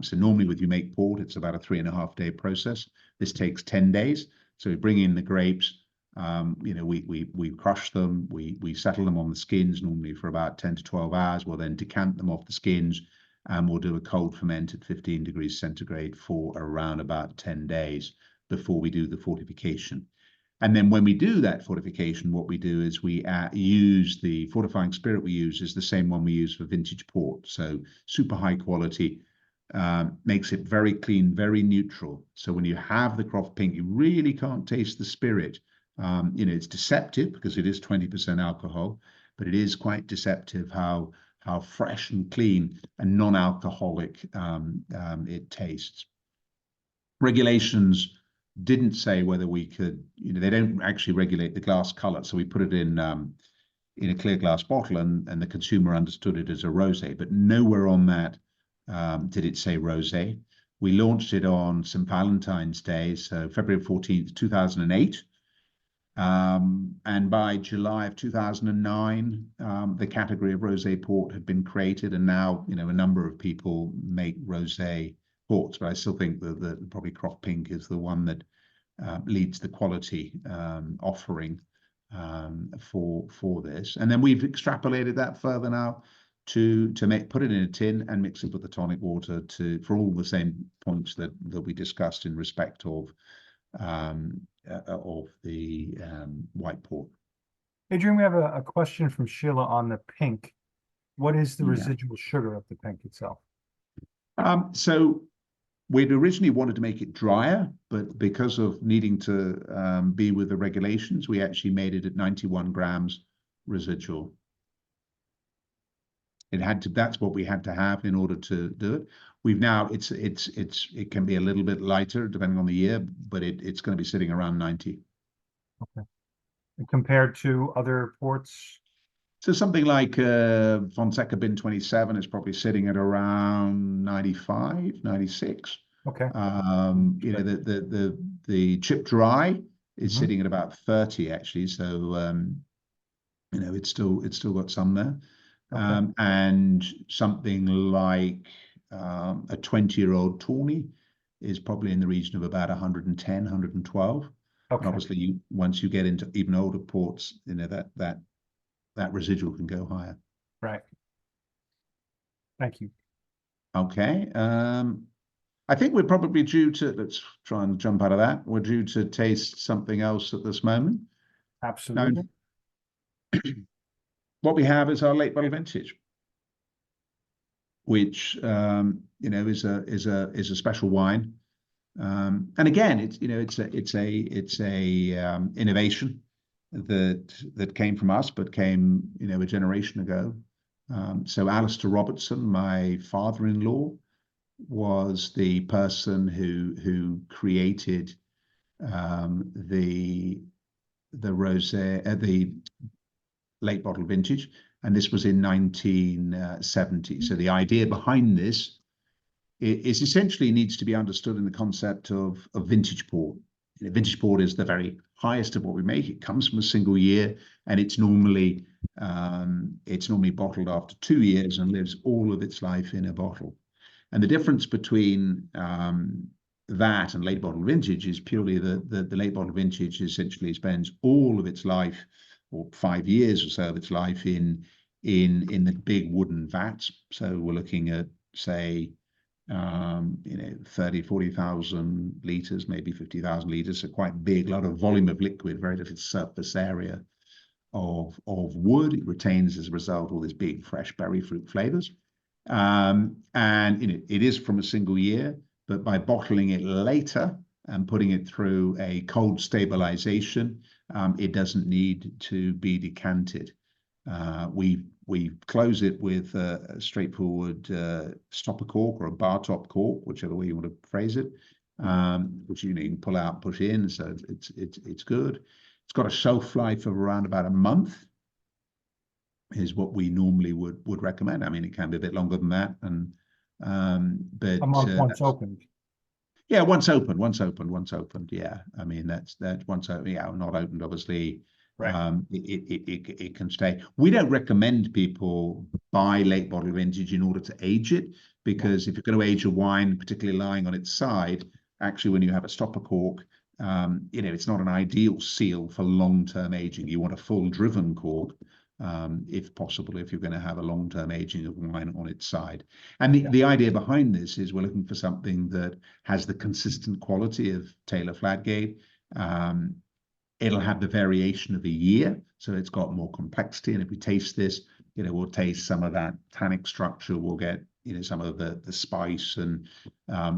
So normally when you make port, it's about a 3.5-day process. This takes 10 days. So we bring in the grapes, we crush them, we settle them on the skins normally for about 10 to 12 hours. We'll then decant them off the skins and we'll do a cold ferment at 15 degrees centigrade for around about 10 days before we do the fortification. And then when we do that fortification, what we do is we use the fortifying spirit we use is the same one we use for vintage port. So super high quality, makes it very clean, very neutral. So when you have the Croft Pink, you really can't taste the spirit. It's deceptive because it is 20% alcohol, but it is quite deceptive how fresh and clean and non-alcoholic it tastes. Regulations didn't say whether we could, they don't actually regulate the glass color. So we put it in a clear glass bottle and the consumer understood it as a rosé, but nowhere on that did it say rosé. We launched it on St. Valentine's Day, so February 14th, 2008. And by July of 2009, the category of rosé port had been created, and now a number of people make rosé ports. But I still think that probably Croft Pink is the one that leads the quality offering for this. And then we've extrapolated that further now to put it in a tin and mix it with the tonic water for all the same points that we discussed in respect of the white port. Adrian, we have a question from Sheila on the pink. What is the Yeah. residual sugar of the pink itself? So we'd originally wanted to make it drier, but because of needing to be with the regulations, we actually made it at 91 grams residual. That's what we had to have in order to do it. We've now, it can be a little bit lighter depending on the year, but it's going to be sitting around 90. Okay. And compared to other ports? So something like Fonseca Bin 27 is probably sitting at around 95, 96. Okay. You know, the chip dry is Mhm. sitting at about 30 actually. So you know, it's still got some there. Okay. And something like a 20-year-old tawny is probably in the region of about 110, 112. And Okay. obviously, once you get into even older ports, you know, that residual can go higher. Right. Thank you. Okay. I think we're probably due to, let's try and jump out of that. We're due to taste something else at this moment. Absolutely. What we have is our late bottle vintage, which you know, is a special wine. And again, it's a innovation that came from us, but came, you know, a generation ago. So Alistair Robertson, my father-in-law, was the person who created the rosé, the late bottle vintage, and this was in 1970. So the idea behind this is essentially needs to be understood in the concept of vintage port. You know, vintage port is the very highest of what we make. It comes from a single year, and it's normally bottled after 2 years and lives all of its life in a bottle. And the difference between that and late bottle vintage is purely the late bottle vintage essentially spends all of its life, or 5 years or so of its life, in the big wooden vats. So we're looking at, say, you know, 30, 40,000 liters, maybe 50,000 liters. So quite big, a lot of volume of liquid, very little surface area of wood. It retains as a result all these big fresh berry fruit flavors. And you know, it is from a single year, but by bottling it later and putting it through a cold stabilization, it doesn't need to be decanted. We close it with a straightforward stopper cork or a bar top cork, whichever way you want to phrase it, which, you know, you can pull out, push in, so it's good. It's got a shelf life of around about a month, is what we normally would recommend. I mean, it can be a bit longer than that, and but A month once opened. yeah, once opened. Yeah, I mean that's once opened. Yeah, not opened, obviously. Right. It can stay. We don't recommend people buy late bottle vintage in order to age it, because if you're going to age a wine, particularly lying on its side, actually when you have a stopper cork, you know, it's not an ideal seal for long-term aging. You want a full driven cork, if possible, if you're going to have a long-term aging of wine on its side. And the idea behind this is we're looking for something that has the consistent quality of Taylor Fladgate. It'll have the variation of a year, so it's got more complexity. And if we taste this, you know, we'll taste some of that tannic structure. We'll get, you know, some of the spice and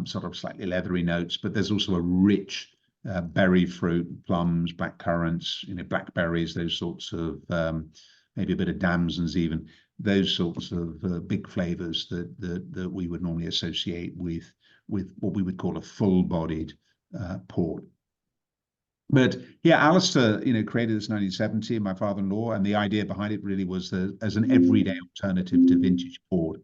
sort of slightly leathery notes. But there's also a rich berry fruit, plums, black currants, you know, blackberries, those sorts of maybe a bit of damsons, even those sorts of big flavors that we would normally associate with what we would call a full-bodied port. But yeah, Alistair, you know, created this in 1970, my father-in-law, and the idea behind it really was as an everyday alternative to vintage port.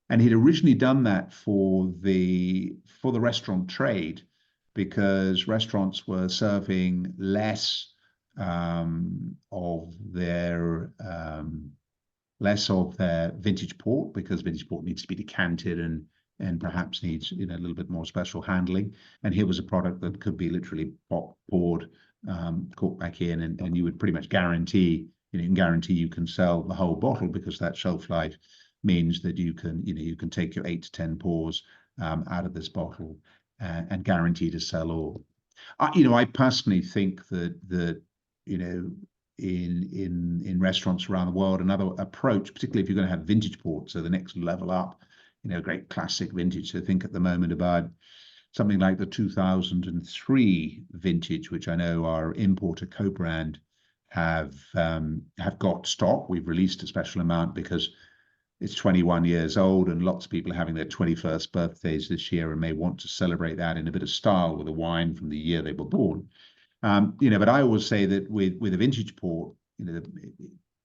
And he'd originally done that for the restaurant trade, because restaurants were serving less of their vintage port, because vintage port needs to be decanted and perhaps needs, you know, a little bit more special handling. And here was a product that could be literally poured, corked back in, and you would pretty much guarantee, you know, you can sell the whole bottle, because that shelf life means that you can, you know, you can take your 8 to 10 pours out of this bottle and guarantee to sell all. You know, I personally think that you know, in restaurants around the world, another approach, particularly if you're going to have vintage port, so the next level up, you know, great classic vintage. So think at the moment about something like the 2003 vintage, which I know our importer co-brand have got stock. We've released a special amount because it's 21 years old, and lots of people are having their 21st birthdays this year and may want to celebrate that in a bit of style with a wine from the year they were born. But I always say that with a vintage port, if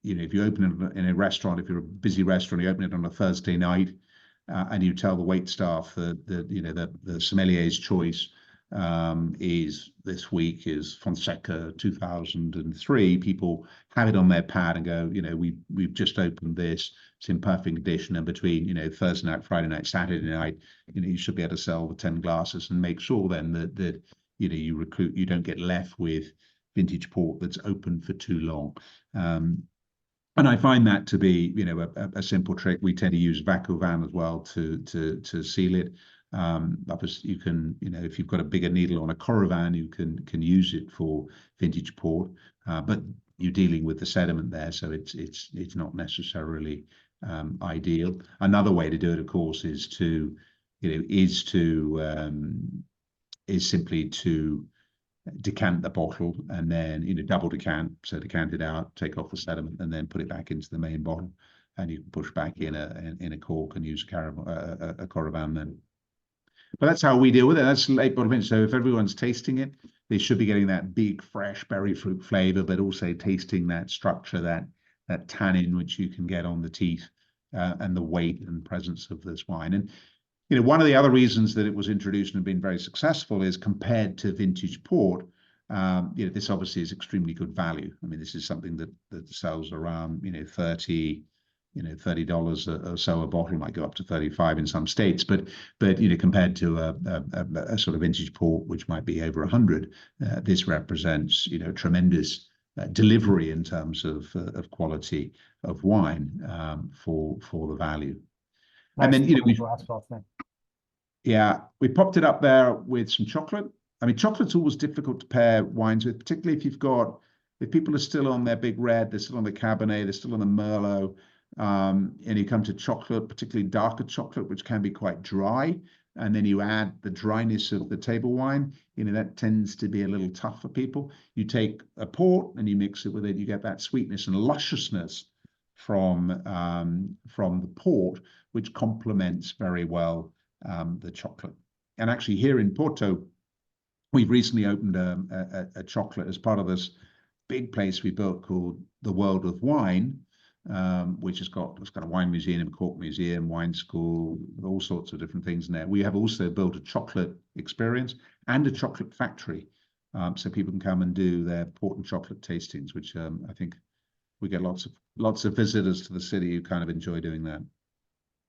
you open it in a restaurant, if you're a busy restaurant, you open it on a Thursday night, and you tell the wait staff that the sommelier's choice is this week is Fonseca 2003. People have it on their pad and go, we've just opened this. It's in perfect condition, and between Thursday night, Friday night, Saturday night, you should be able to sell the 10 glasses and make sure then that you don't get left with vintage port that's open for too long. And I find that to be, a simple trick. We tend to use Vacuvan as well to seal it. Obviously, you can, if you've got a bigger needle on a Coravan, you can use it for vintage port, but you're dealing with the sediment there, so it's not necessarily ideal. Another way to do it, of course, is simply to decant the bottle and then double decant, so decant it out, take off the sediment, and then put it back into the main bottle, and you can push back in a cork and use a Coravan then. But that's how we deal with it. That's late bottle vintage. So if everyone's tasting it, they should be getting that big fresh berry fruit flavor, but also tasting that structure, that tannin which you can get on the teeth, and the weight and presence of this wine. And one of the other reasons that it was introduced and been very successful is compared to vintage port. This obviously is extremely good value. I mean, this is something that sells around $30 or so a bottle, might go up to 35 in some states, but compared to a sort of vintage port which might be over 100, this represents tremendous delivery in terms of quality of wine for the value. Nice. And then we popped it up there with some chocolate. I mean, chocolate's always difficult to pair wines with, particularly if people are still on their big red, they're still on the Cabernet, they're still on the Merlot, and you come to chocolate, particularly darker chocolate, which can be quite dry, and then you add the dryness of the table wine, that tends to be a little tough for people. You take a port and you mix it with it, you get that sweetness and lusciousness from the port, which complements very well the chocolate. And actually here in Porto, we've recently opened a chocolate as part of this big place we built called the World of Wine, which it's got a wine museum, a cork museum, wine school, all sorts of different things in there. We have also built a chocolate experience and a chocolate factory, so people can come and do their port and chocolate tastings, which I think we get lots of visitors to the city who kind of enjoy doing that.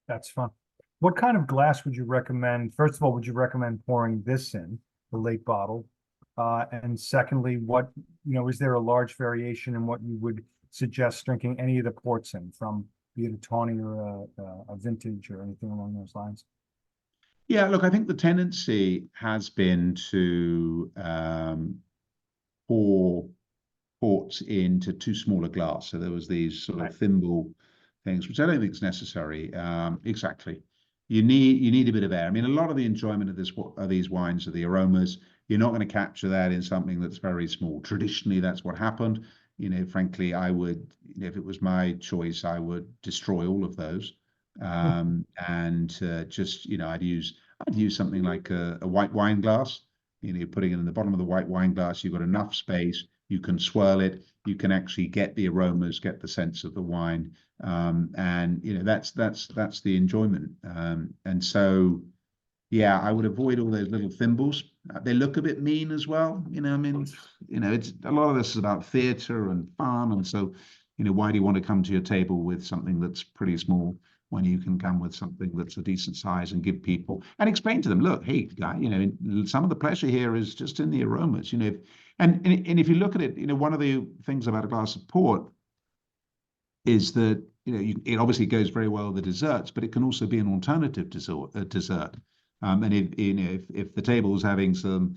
That's fun. What kind of glass would you recommend? First of all, would you recommend pouring this in, the late bottle? And secondly, is there a large variation in what you would suggest drinking any of the ports in, from be it a tawny or a vintage or anything along those lines? Yeah, look, I think the tendency has been to pour ports into too small a glass. So there was these sort of thimble things, which I don't think is necessary. Exactly. You need a bit of air. I mean, a lot of the enjoyment of these wines are the aromas. You're not going to capture that in something that's very small. Traditionally, that's what happened. Frankly, I would, if it was my choice, I would destroy all of those. And just, I'd use something like a white wine glass. You're putting it in the bottom of the white wine glass. You've got enough space. You can swirl it. You can actually get the aromas, get the sense of the wine, and that's the enjoyment. And so, yeah, I would avoid all those little thimbles. They look a bit mean as well. I mean, it's a lot of this is about theatre and fun, and so, why do you want to come to your table with something that's pretty small when you can come with something that's a decent size and give people and explain to them, look, hey, guy, some of the pleasure here is just in the aromas, and if you look at it, one of the things about a glass of port is that it obviously goes very well with the desserts, but it can also be an alternative dessert. And if the table's having some,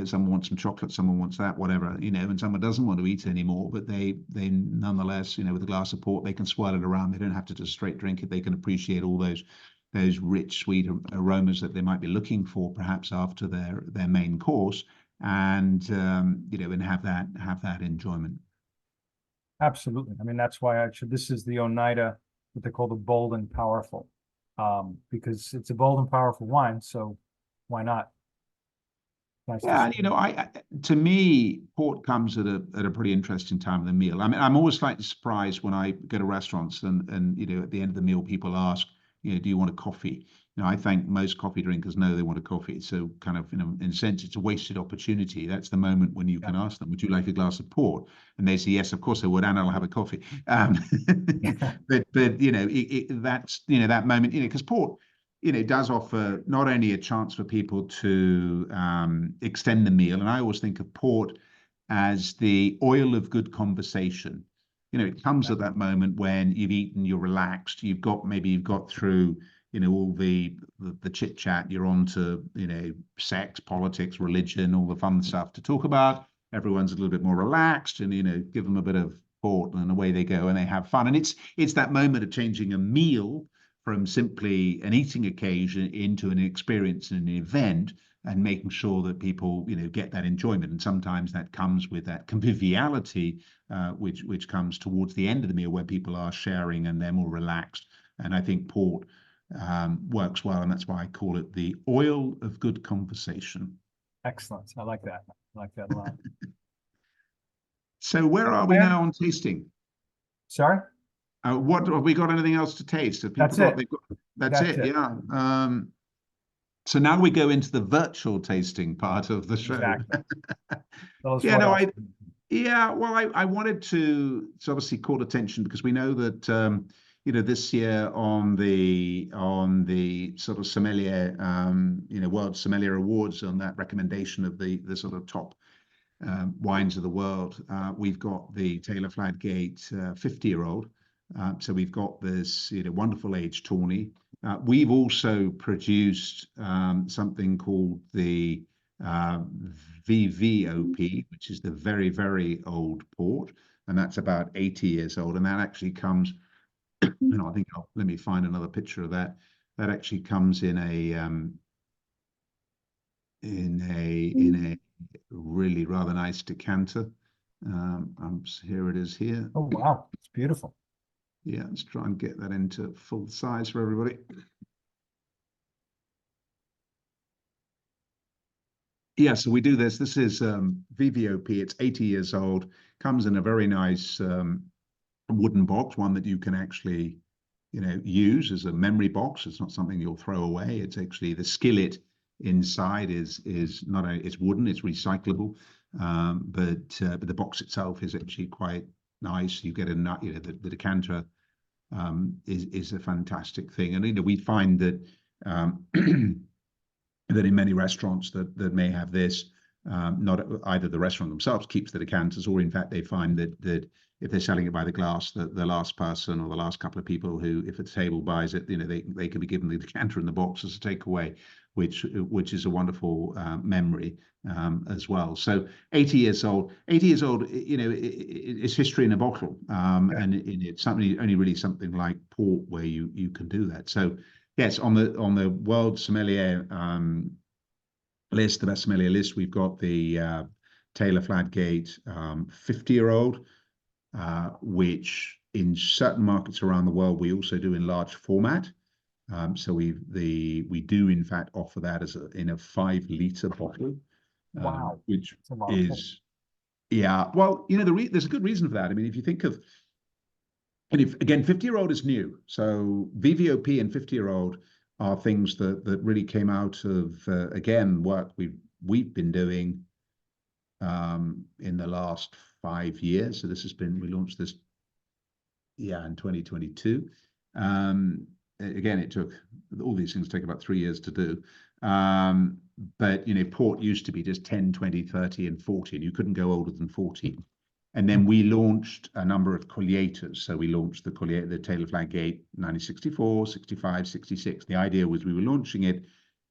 someone wants some chocolate, someone wants that, whatever, and someone doesn't want to eat anymore, but they nonetheless, with a glass of port, they can swirl it around. They don't have to just straight drink it. They can appreciate all those those rich, sweet aromas that they might be looking for, perhaps after their main course, and and have that enjoyment. Absolutely. I mean, that's why this is the Oneida, what they call the bold and powerful, because it's a bold and powerful wine. So why not? Nice to Yeah, see. to me, port comes at a pretty interesting time of the meal. I mean, I'm always slightly surprised when I go to restaurants and at the end of the meal, people ask, do you want a coffee? I think most coffee drinkers know they want a coffee. So kind of, in a sense, it's a wasted opportunity. That's the moment when you can ask them, would you like a glass of port? And they say, yes, of course I would, and I'll have a coffee. But that's, that moment, because port, does offer not only a chance for people to extend the meal, and I always think of port as the oil of good conversation. It comes at that moment when you've eaten, you're relaxed, you've got through, all the chit chat, you're on to, sex, politics, religion, all the fun stuff to talk about. Everyone's a little bit more relaxed, and give them a bit of port, and away they go, and they have fun. And it's that moment of changing a meal from simply an eating occasion into an experience and an event, and making sure that people get that enjoyment. And sometimes that comes with that conviviality, which comes towards the end of the meal, where people are sharing and they're more relaxed. And I think port works well, and that's why I call it the oil of good conversation. Excellent. I like that. I like that a lot. So where are we now on tasting? Sorry? What have we got? Anything else to taste? That's it. That's it. Yeah. So now we go into the virtual tasting part of the show. Exactly. Yeah, no, well, I wanted to obviously call attention, because we know that this year on the sort of sommelier World Sommelier Awards, on that recommendation of the sort of top wines of the world, we've got the Taylor Fladgate 50-year-old. So we've got this wonderful aged tawny. We've also produced something called the VVOP, which is the very, very old port, and that's about 80 years old. And that actually comes, let me find another picture of that. That actually comes in a really rather nice decanter. Here it is here. Oh, wow. It's beautiful. Yeah, let's try and get that into full size for everybody. Yeah, so we do this. This is VVOP. It's 80 years old. Comes in a very nice wooden box, one that you can actually, use as a memory box. It's not something you'll throw away. It's actually, the skillet inside is not only, it's wooden, it's recyclable, but the box itself is actually quite nice. You get the decanter is a fantastic thing. And we find that that in many restaurants that may have this, not either the restaurant themselves keeps the decanters, or in fact they find that if they're selling it by the glass, the last person or the last couple of people who, if a table buys it, they can be given the decanter in the box as a takeaway, which is a wonderful memory as well. So 80 years old, it's history in a bottle, and it's something only really something like port where you can do that. So yes, on the World Sommelier list, the best sommelier list, we've got the Taylor Fladgate 50-year-old, which in certain markets around the world we also do in large format. So we do in fact offer that in a 5-liter bottle. Wow, which is, yeah. Well, there's a good reason for that. I mean, if you think of, and if again, 50-year-old is new. So VVOP and 50-year-old are things that really came out of again work we've been doing in the last 5 years. So we launched this in 2022. Again, it took, all these things take about 3 years to do. But port used to be just 10, 20, 30, and 40, and you couldn't go older than 40. And then we launched a number of colliators. So we launched the Taylor Fladgate 1964, 65, 66. The idea was we were launching it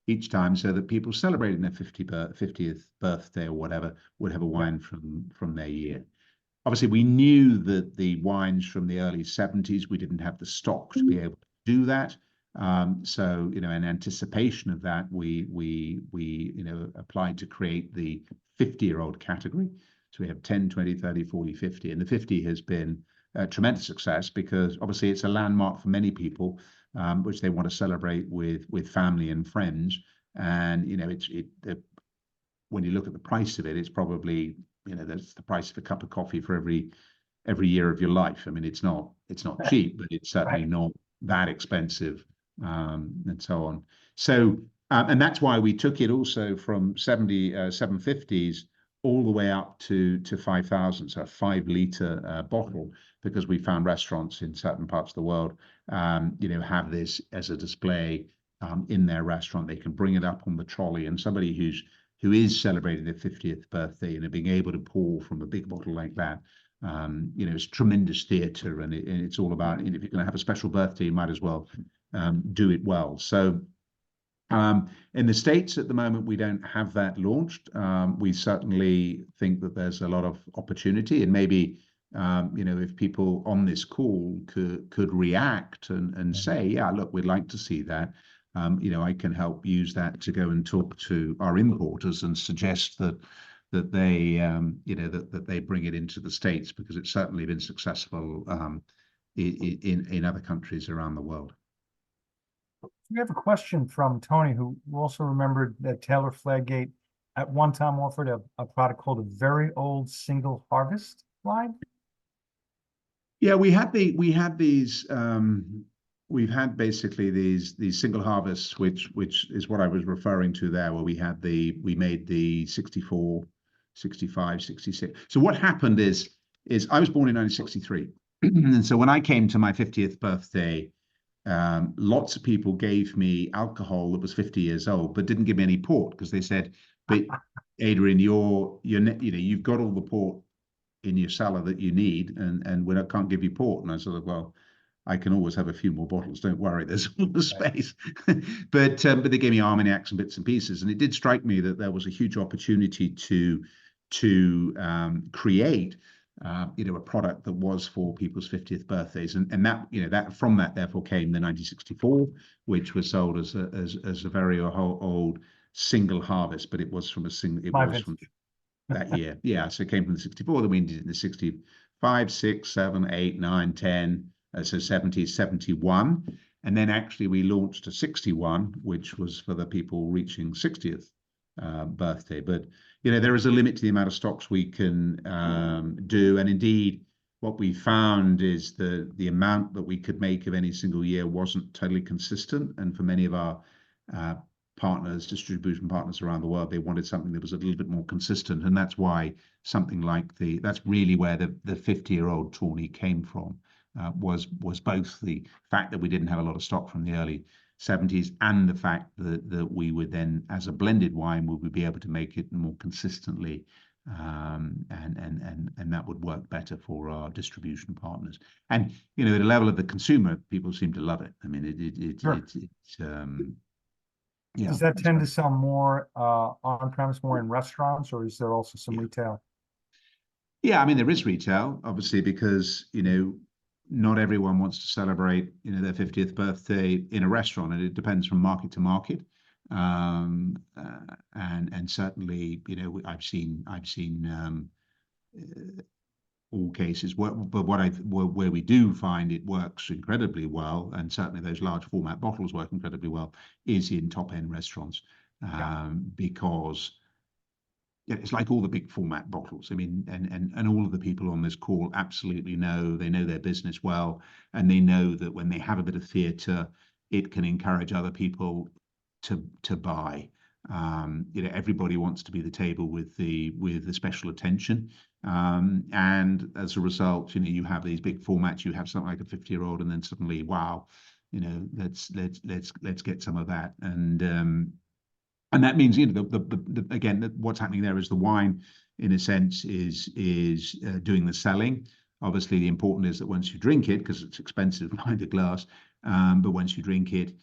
each time so that people celebrating their 50th birthday or whatever would have a wine from their year. Obviously, we knew that the wines from the early 70s, we didn't have the stock to be able to do that. So, in anticipation of that, we applied to create the 50-year-old category. So we have 10, 20, 30, 40, 50, and the 50 has been a tremendous success because obviously it's a landmark for many people, which they want to celebrate with family and friends. And when you look at the price of it, it's probably that's the price of a cup of coffee for every year of your life. I mean, it's not cheap, but it's certainly not that expensive, and so on. So, and that's why we took it also from 750s all the way up to 5,000, so a 5-liter bottle, because we found restaurants in certain parts of the world, have this as a display in their restaurant. They can bring it up on the trolley, and somebody who is celebrating their 50th birthday and being able to pour from a big bottle like that, it's tremendous theatre, and it's all about, if you're going to have a special birthday, you might as well do it well. So in the States at the moment, we don't have that launched. We certainly think that there's a lot of opportunity, and maybe if people on this call could react and say, yeah, look, we'd like to see that. I can help use that to go and talk to our importers and suggest that they that they bring it into the States, because it's certainly been successful in other countries around the world. We have a question from Tony, who also remembered that Taylor Fladgate at one time offered a product called a very old single harvest line. Yeah, we've had basically these single harvests, which is what I was referring to there, where we made the 64, 65, 66. So what happened is I was born in 1963. And so when I came to my 50th birthday, lots of people gave me alcohol that was 50 years old, but didn't give me any port, because they said, but Adrian, you've got all the port in your cellar that you need, and we can't give you port. And I said, well, I can always have a few more bottles. Don't worry, there's all the space. But they gave me Armagnacs and bits and pieces, and it did strike me that there was a huge opportunity to create a product that was for people's 50th birthdays, and that from that therefore came the 1964, which was sold as a very old single harvest, but it was from from that year. Yeah, so it came from the 64, then we did it in the 65, 6, 7, 8, 9, 10, so 70, 71. And then actually we launched a 61, which was for the people reaching 60th birthday. But, there is a limit to the amount of stocks we can do. And indeed, what we found is the amount that we could make of any single year wasn't totally consistent. And for many of our distribution partners around the world, they wanted something that was a little bit more consistent. And that's why something like that's really where the 50-year-old Tawny came from, was both the fact that we didn't have a lot of stock from the early 70s, and the fact that we would then, as a blended wine, we would be able to make it more consistently, and that would work better for our distribution partners. And at the level of the consumer, people seem to love it. I mean, yeah. Does that tend to sell more on premise, more in restaurants, or is there also some retail? Yeah, I mean, there is retail, obviously, because not everyone wants to celebrate their 50th birthday in a restaurant, and it depends from market to market. And certainly, I've seen all cases where we do find it works incredibly well, and certainly those large format bottles work incredibly well, is in top end restaurants, because it's like all the big format bottles. I mean, and all of the people on this call absolutely know their business well, and they know that when they have a bit of theatre, it can encourage other people to buy. Everybody wants to be the table with the special attention, and as a result, you have these big formats. You have something like a 50-year-old, and then suddenly, wow, let's get some of that. And that means, again, what's happening there is the wine, in a sense, is doing the selling. Obviously, the important is that once you drink it, because it's expensive behind a glass, but once you drink it,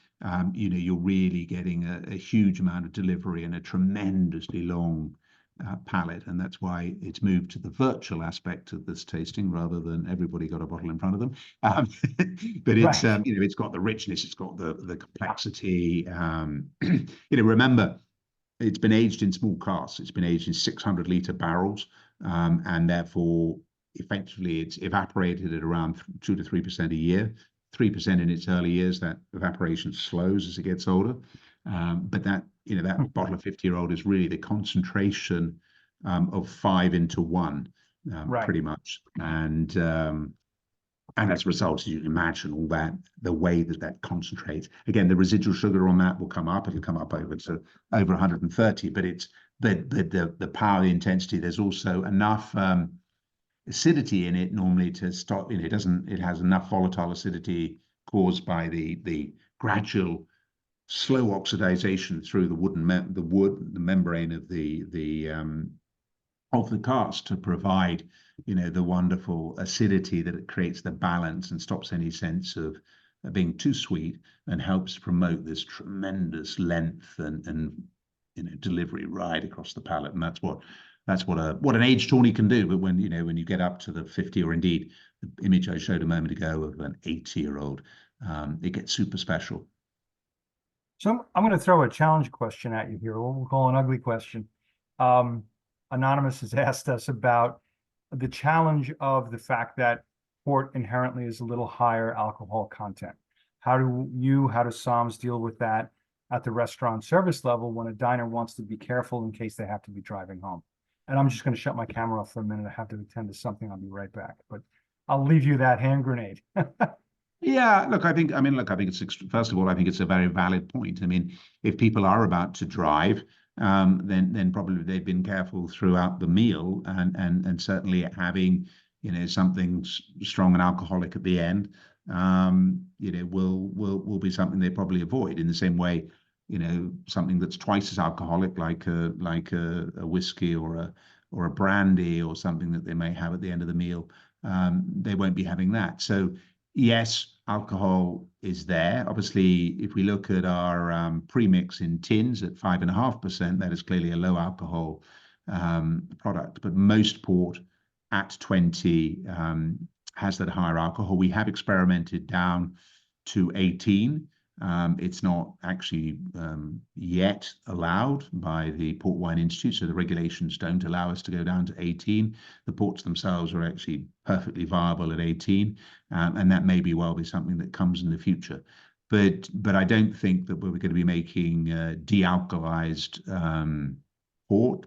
you're really getting a huge amount of delivery and a tremendously long palate, and that's why it's moved to the virtual aspect of this tasting rather than everybody got a bottle in front of them. But it's Right. it's got the richness, it's got the complexity. Remember, it's been aged in small casks. It's been aged in 600-litre barrels, and therefore, effectively, it's evaporated at around 2 to 3% a year. 3% in its early years. That evaporation slows as it gets older. But that bottle of 50-year-old is really the concentration of 5 into 1, Right. pretty much. And as a result, as you can imagine, all that, the way that concentrates. Again, the residual sugar on that will come up. It'll come up over 130, but it's the power, the intensity. There's also enough acidity in it normally to stop. It has enough volatile acidity caused by the gradual slow oxidization through the membrane of the cask to provide the wonderful acidity that it creates, the balance, and stops any sense of being too sweet, and helps promote this tremendous length and delivery right across the palate. And that's what an aged tawny can do. But when you get up to the 50, or indeed the image I showed a moment ago of an 80-year-old, it gets super special. So I'm going to throw a challenge question at you here. What we'll call an ugly question. Anonymous has asked us about the challenge of the fact that port inherently is a little higher alcohol content. How do Psalms deal with that at the restaurant service level when a diner wants to be careful in case they have to be driving home? And I'm just going to shut my camera off for a minute. I have to attend to something. I'll be right back. But I'll leave you that hand grenade. Yeah, look, I think it's, first of all, I think it's a very valid point. I mean, if people are about to drive, then probably they've been careful throughout the meal, and certainly having something strong and alcoholic at the end, will be something they probably avoid. In the same way, something that's twice as alcoholic, like a whiskey or a brandy or something that they may have at the end of the meal, they won't be having that. So yes, alcohol is there. Obviously, if we look at our premix in tins at 5.5%, that is clearly a low alcohol product. But most port at 20 has that higher alcohol. We have experimented down to 18. It's not actually yet allowed by the Port Wine Institute, so the regulations don't allow us to go down to 18. The ports themselves are actually perfectly viable at 18, and that may well be something that comes in the future. But I don't think that we're going to be making de-alcoholized port.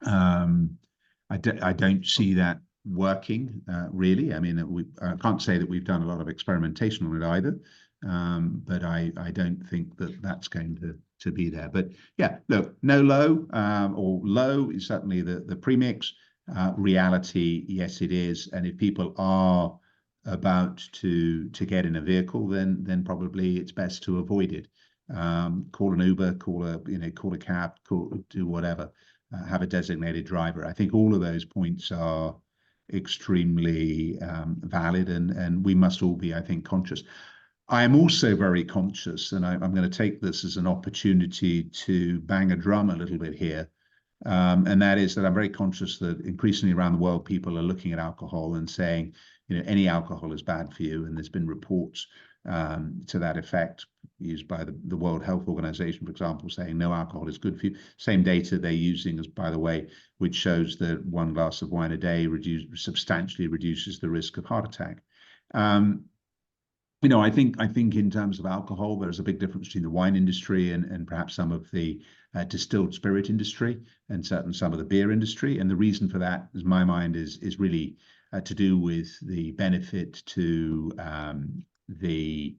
I don't see that working really. I mean, I can't say that we've done a lot of experimentation on it either. But I don't think that that's going to be there. But yeah, look, no low, or low is certainly the premix. Reality, yes, it is. And if people are about to get in a vehicle, then probably it's best to avoid it. Call an Uber, call a cab, do whatever. Have a designated driver. I think all of those points are extremely valid, and we must all be, I think, conscious. I am also very conscious, and I'm going to take this as an opportunity to bang a drum a little bit here, and that is that I'm very conscious that increasingly around the world, people are looking at alcohol and saying, any alcohol is bad for you, and there's been reports to that effect used by the World Health Organization, for example, saying no alcohol is good for you. Same data they're using, as by the way, which shows that 1 glass of wine a day substantially reduces the risk of heart attack. I think in terms of alcohol, there's a big difference between the wine industry and perhaps some of the distilled spirit industry, and certainly some of the beer industry. And the reason for that, in my mind, is really to do with the benefit to the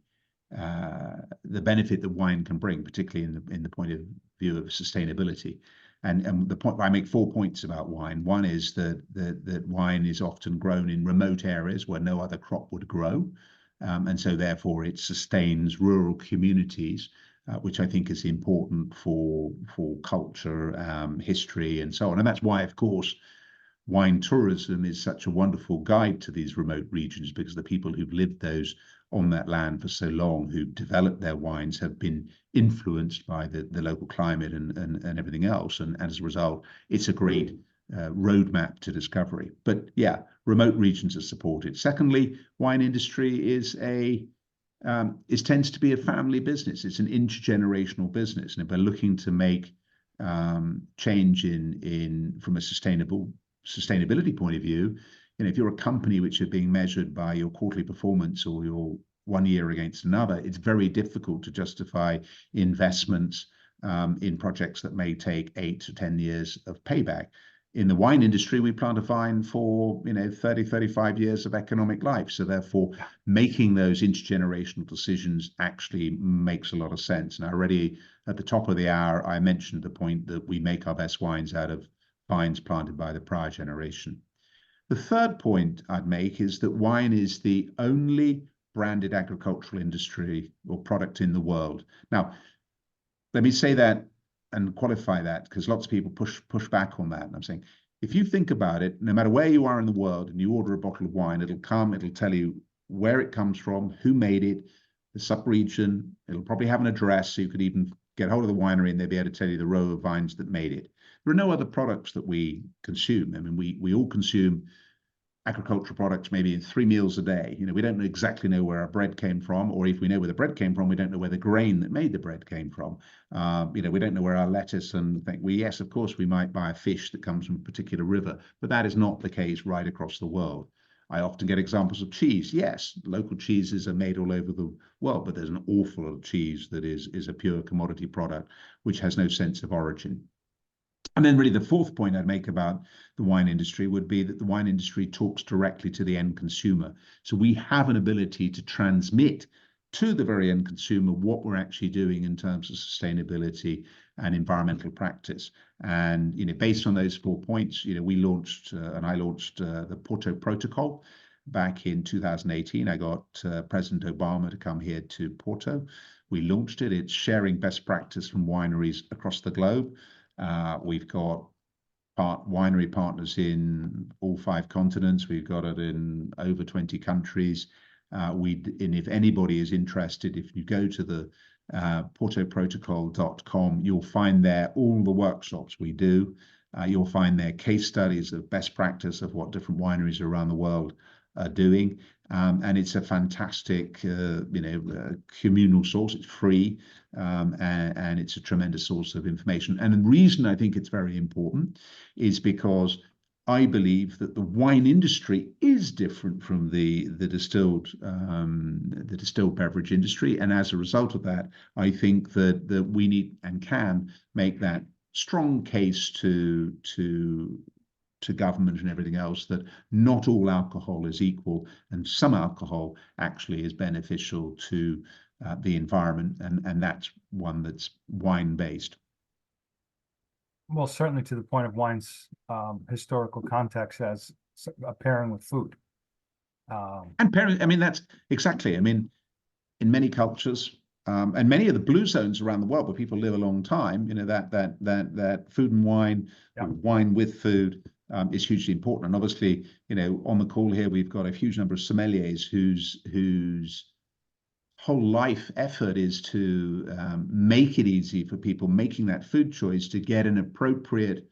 benefit that wine can bring, particularly in the point of view of sustainability. And the point, I make 4 points about wine. One is that wine is often grown in remote areas where no other crop would grow. And so therefore it sustains rural communities, which I think is important for culture, history, and so on. And that's why, of course, wine tourism is such a wonderful guide to these remote regions, because the people who've lived those on that land for so long, who developed their wines, have been influenced by the local climate and everything else. And as a result, it's a great roadmap to discovery. But yeah, remote regions are supported. Secondly, wine industry tends to be a family business. It's an intergenerational business. And if we're looking to make change from a sustainability point of view, if you're a company which are being measured by your quarterly performance or your 1 year against another, it's very difficult to justify investments in projects that may take 8 to 10 years of payback. In the wine industry, we plant a vine for 30, 35 years of economic life. So therefore, making those intergenerational decisions actually makes a lot of sense. And already at the top of the hour, I mentioned the point that we make our best wines out of vines planted by the prior generation. The third point I'd make is that wine is the only branded agricultural industry or product in the world. Now, let me say that and qualify that, because lots of people push back on that. And I'm saying, if you think about it, no matter where you are in the world and you order a bottle of wine, it'll tell you where it comes from, who made it, the sub-region. It'll probably have an address, so you could even get hold of the winery and they'll be able to tell you the row of vines that made it. There are no other products that we consume. I mean, we all consume agricultural products maybe in 3 meals a day. We don't exactly know where our bread came from, or if we know where the bread came from, we don't know where the grain that made the bread came from. We don't know where our lettuce and think. Yes, of course, we might buy a fish that comes from a particular river, but that is not the case right across the world. I often get examples of cheese. Yes, local cheeses are made all over the world, but there's an awful lot of cheese that is a pure commodity product, which has no sense of origin. And then really the fourth point I'd make about the wine industry would be that the wine industry talks directly to the end consumer. So we have an ability to transmit to the very end consumer what we're actually doing in terms of sustainability and environmental practice. And based on those 4 points, we launched and I launched the Porto Protocol back in 2018. I got President Obama to come here to Porto. We launched it. It's sharing best practice from wineries across the globe. We've got winery partners in all 5 continents. We've got it in over 20 countries. And if anybody is interested, if you go to the portoprotocol.com, you'll find there all the workshops we do. You'll find there case studies of best practice of what different wineries around the world are doing. And it's a fantastic, communal source. It's free, and it's a tremendous source of information. And the reason I think it's very important is because I believe that the wine industry is different from the distilled beverage industry, and as a result of that, I think that we need and can make that strong case to government and everything else that not all alcohol is equal, and some alcohol actually is beneficial to the environment, and that's one that's wine-based. Well, certainly to the point of wine's historical context as a pairing with food. And pairing, I mean, that's exactly, I mean, in many cultures, and many of the blue zones around the world where people live a long time, that food and wine, wine with food, is hugely important. And obviously, on the call here, we've got a huge number of sommeliers whose whole life effort is to make it easy for people making that food choice to get an appropriate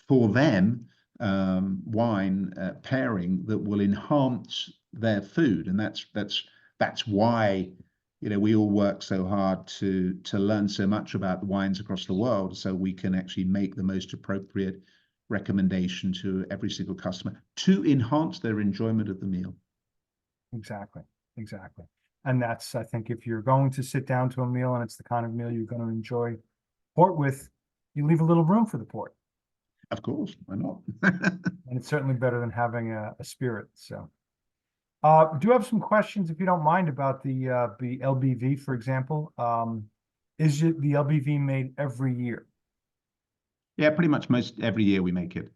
for them wine pairing that will enhance their food. And that's why we all work so hard to learn so much about the wines across the world, so we can actually make the most appropriate recommendation to every single customer to enhance their enjoyment of the meal. Exactly. And that's, I think, if you're going to sit down to a meal and it's the kind of meal you're going to enjoy port with, you leave a little room for the port. Of course, why not? And it's certainly better than having a spirit. So do have some questions, if you don't mind, about the LBV, for example. Is the LBV made every year? Yeah, pretty much most every year we make it.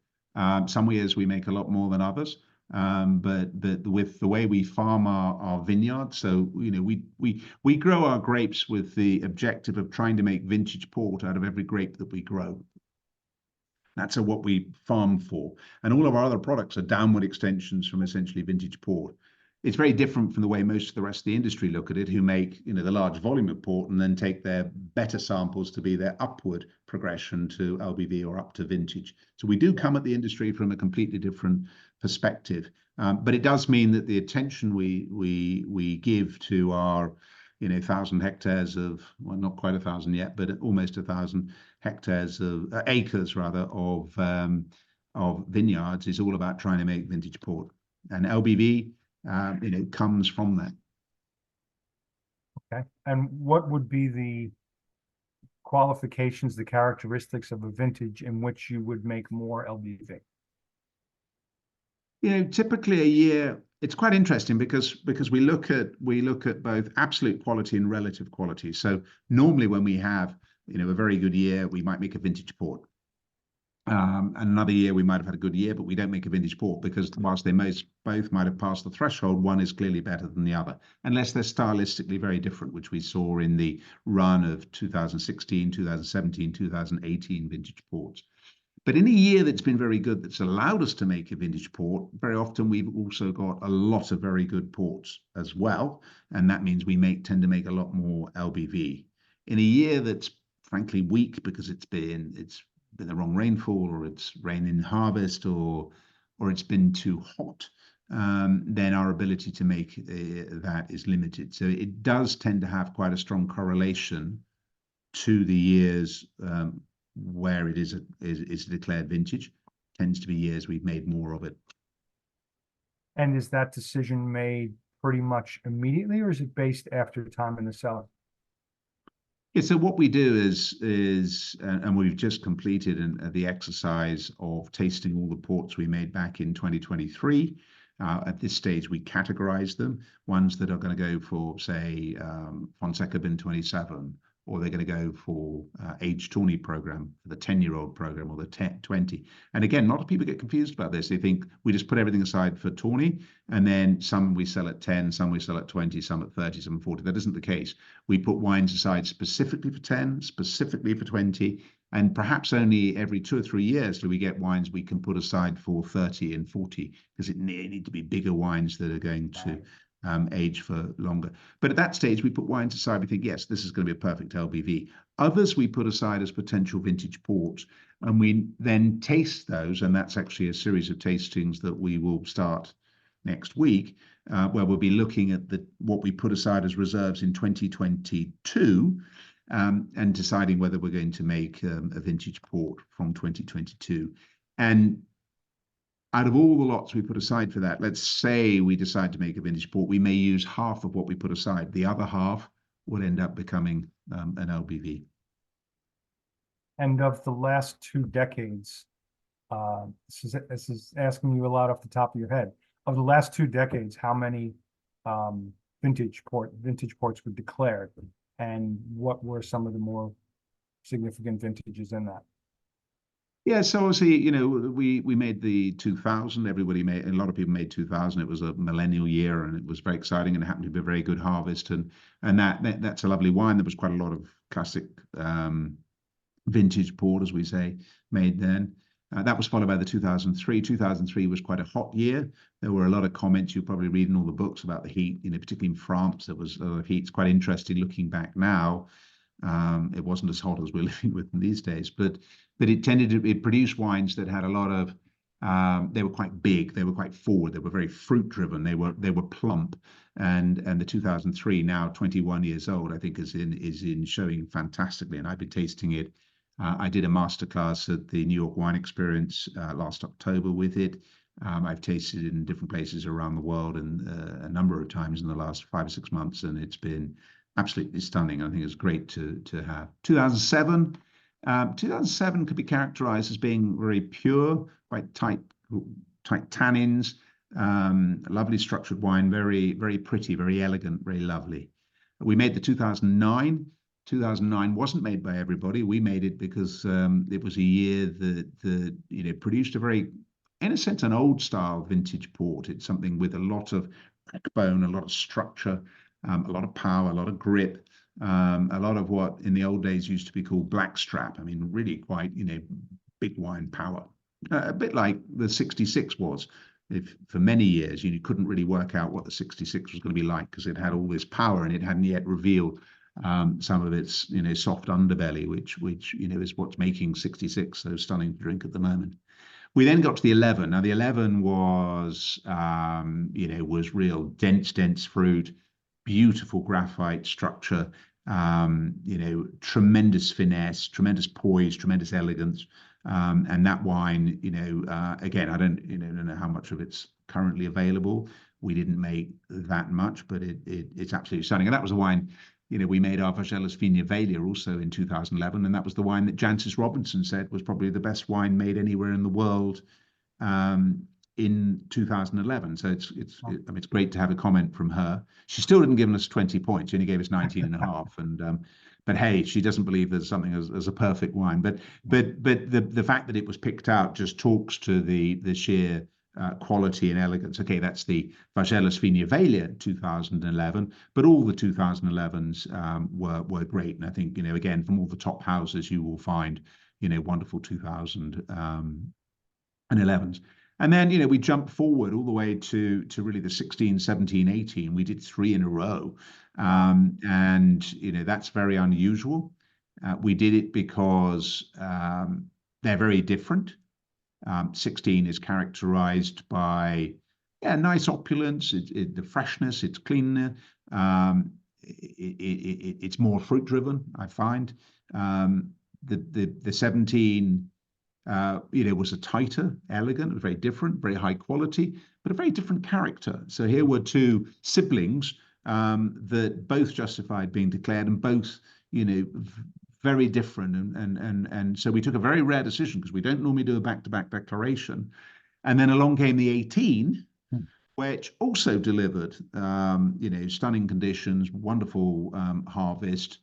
Some years we make a lot more than others. But with the way we farm our vineyard, so we grow our grapes with the objective of trying to make vintage port out of every grape that we grow. That's what we farm for, and all of our other products are downward extensions from essentially vintage port. it's very different from the way most of the rest of the industry look at it, who make, you know, the large volume of port and then take their better samples to be their upward progression to LBV or up to vintage. So we do come at the industry from a completely different perspective. But it does mean that the attention we give to our, you know, 1,000 hectares of, well, not quite 1,000 yet, but almost 1,000 hectares of acres rather of vineyards is all about trying to make vintage port, and LBV, you know, comes from that. Okay. And what would be the qualifications, the characteristics of a vintage in which you would make more LBV? You know, typically a year, it's quite interesting because we look at both absolute quality and relative quality. So normally when we have, you know, a very good year, we might make a vintage port. And another year we might have had a good year, but we don't make a vintage port because whilst they both might have passed the threshold, one is clearly better than the other, unless they're stylistically very different, which we saw in the run of 2016, 2017, 2018 vintage ports. But in a year that's been very good, that's allowed us to make a vintage port, very often we've also got a lot of very good ports as well. And that means we tend to make a lot more LBV. In a year that's frankly weak because it's been the wrong rainfall, or it's rain in harvest, or it's been too hot, then our ability to make that is limited. So it does tend to have quite a strong correlation to the years where it is a declared vintage. Tends to be years we've made more of it. And is that decision made pretty much immediately, or is it based after time in the cellar? Yeah, so what we do is and we've just completed the exercise of tasting all the ports we made back in 2023. At this stage, we categorize them, ones that are going to go for, say, Fonseca Bin 27, or they're going to go for age Tawny program, for the 10-year-old program, or the 20. And again, a lot of people get confused about this. They think we just put everything aside for Tawny, and then some we sell at 10, some we sell at 20, some at 30, some at 40. That isn't the case. We put wines aside specifically for 10, specifically for 20, and perhaps only every 2 or 3 years do we get wines we can put aside for 30 and 40, because it need to be bigger wines that are going to age for longer. But at that stage, we put wines aside. We think, yes, this is going to be a perfect LBV. Others we put aside as potential vintage ports, and we then taste those. And that's actually a series of tastings that we will start next week, where we'll be looking at what we put aside as reserves in 2022, and deciding whether we're going to make a vintage port from 2022. And out of all the lots we put aside for that, let's say we decide to make a vintage port, we may use half of what we put aside. The other half would end up becoming an LBV. And of the last 2 decades, this is asking you a lot off the top of your head. Of the last 2 decades, how many vintage ports were declared, and what were some of the more significant vintages in that? Yeah, so obviously, you know, we made the 2000. A lot of people made 2000. It was a millennial year, and it was very exciting, and it happened to be a very good harvest, and that's a lovely wine. There was quite a lot of classic vintage port, as we say, made then. That was followed by the 2003. 2003 was quite a hot year. There were a lot of comments. You probably read in all the books about the heat, you know, particularly in France. There was a lot of heat. It's quite interesting looking back now. It wasn't as hot as we're living with in these days, but it produced wines that had a lot of, they were quite big, they were quite forward, they were very fruit driven, they were plump, and the 2003, now 21 years old, I think is in showing fantastically, and I've been tasting it. I did a masterclass at the New York Wine Experience last October with it. I've tasted it in different places around the world and a number of times in the last 5 or 6 months, and it's been absolutely stunning. I think it's great to have. 2007 could be characterized as being very pure, quite tight tannins, lovely structured wine, very, very pretty, very elegant, very lovely. We made the 2009. 2009 wasn't made by everybody. We made it because it was a year that you know, produced a very, in a sense, an old style vintage port. It's something with a lot of backbone, a lot of structure, a lot of power, a lot of grip, a lot of what in the old days used to be called blackstrap. I mean, really quite, you know, big wine power. A bit like the 66 was. if for many years you couldn't really work out what the 66 was going to be like because it had all this power and it hadn't yet revealed some of its soft underbelly, which is what's making 66 so stunning to drink at the moment. We then got to the 11. Now the 11 was was real dense fruit, beautiful graphite structure, tremendous finesse, tremendous poise, tremendous elegance. And that wine, again, I don't know how much of it's currently available. We didn't make that much, but it's absolutely stunning. And that was a wine, we made our Vagelas Viña Velia also in 2011, and that was the wine that Jancis Robinson said was probably the best wine made anywhere in the world in 2011. So it's great to have a comment from her. She still didn't give us 20 points. She only gave us 19 and a half. But hey, she doesn't believe there's something as a perfect wine. But the fact that it was picked out just talks to the sheer quality and elegance. Okay, that's the Vagelas Viña Velia 2011, but all the 2011s were great. And I think again, from all the top houses, you will find wonderful 2011s. And then we jumped forward all the way to really the 16, 17, 18. We did 3 in a row, and that's very unusual. We did it because they're very different. 16 is characterized by nice opulence, the freshness, it's cleaner, it's more fruit driven, I find. The 17 was a tighter, elegant, it was very different, very high quality, but a very different character. So here were 2 siblings that both justified being declared, and both very different, and so we took a very rare decision because we don't normally do a back-to-back declaration. And then along came the 18, which also delivered stunning conditions, wonderful harvest,